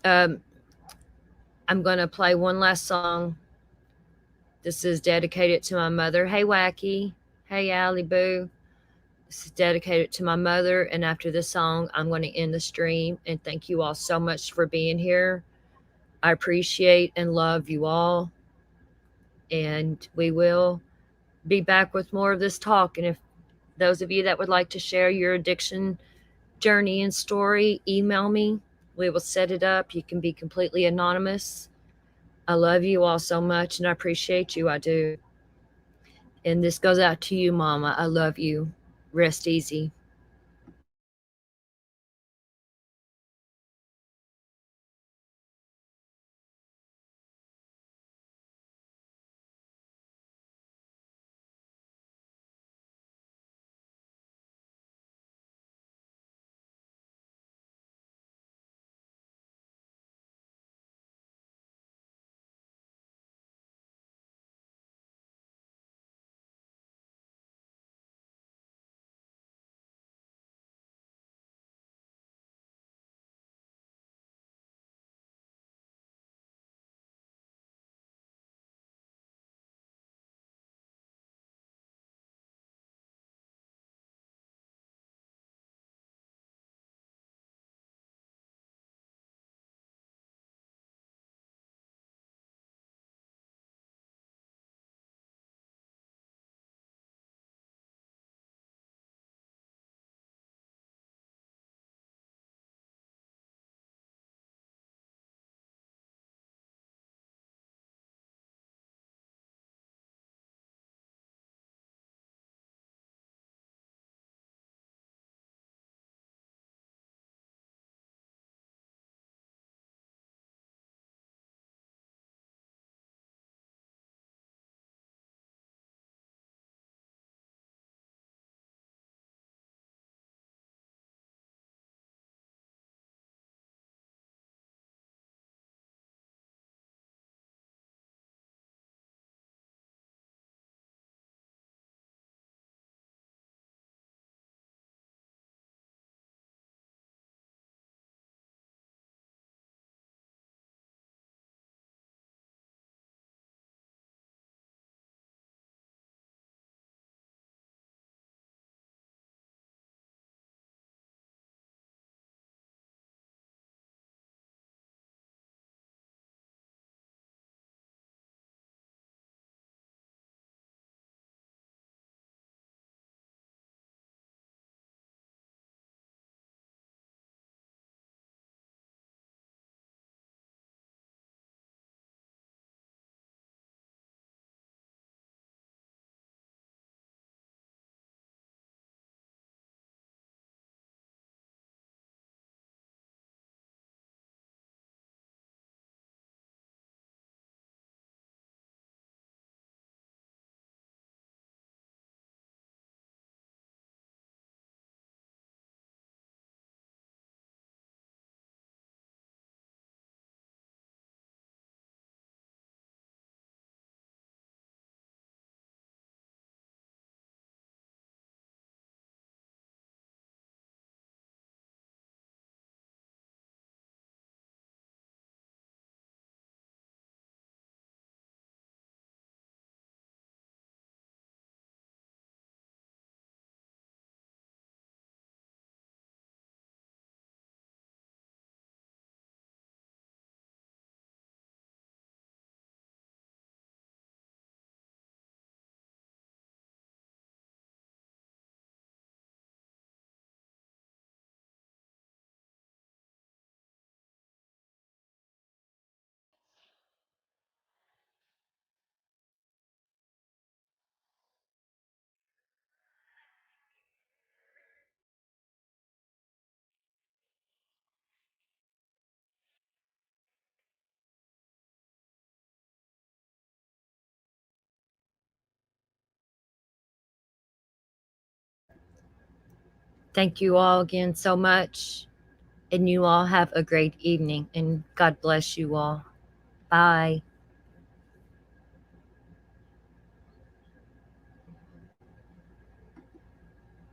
[SPEAKER 3] I'm going to play one last song. This is dedicated to my mother. Hey, Wacky. Hey, Allie Boo. This is dedicated to my mother. And after this song, I'm going to end the stream. And thank you all so much for being here. I appreciate and love you all. And we will be back with more of this talk. And if those of you that would like to share your addiction journey and story, email me. We will set it up. You can be completely anonymous. I love you all so much, and I appreciate you. I do. And this goes out to you, Mama. I love you. Rest easy. Thank you all again so much. And you all have a great evening. And God bless you all. Bye.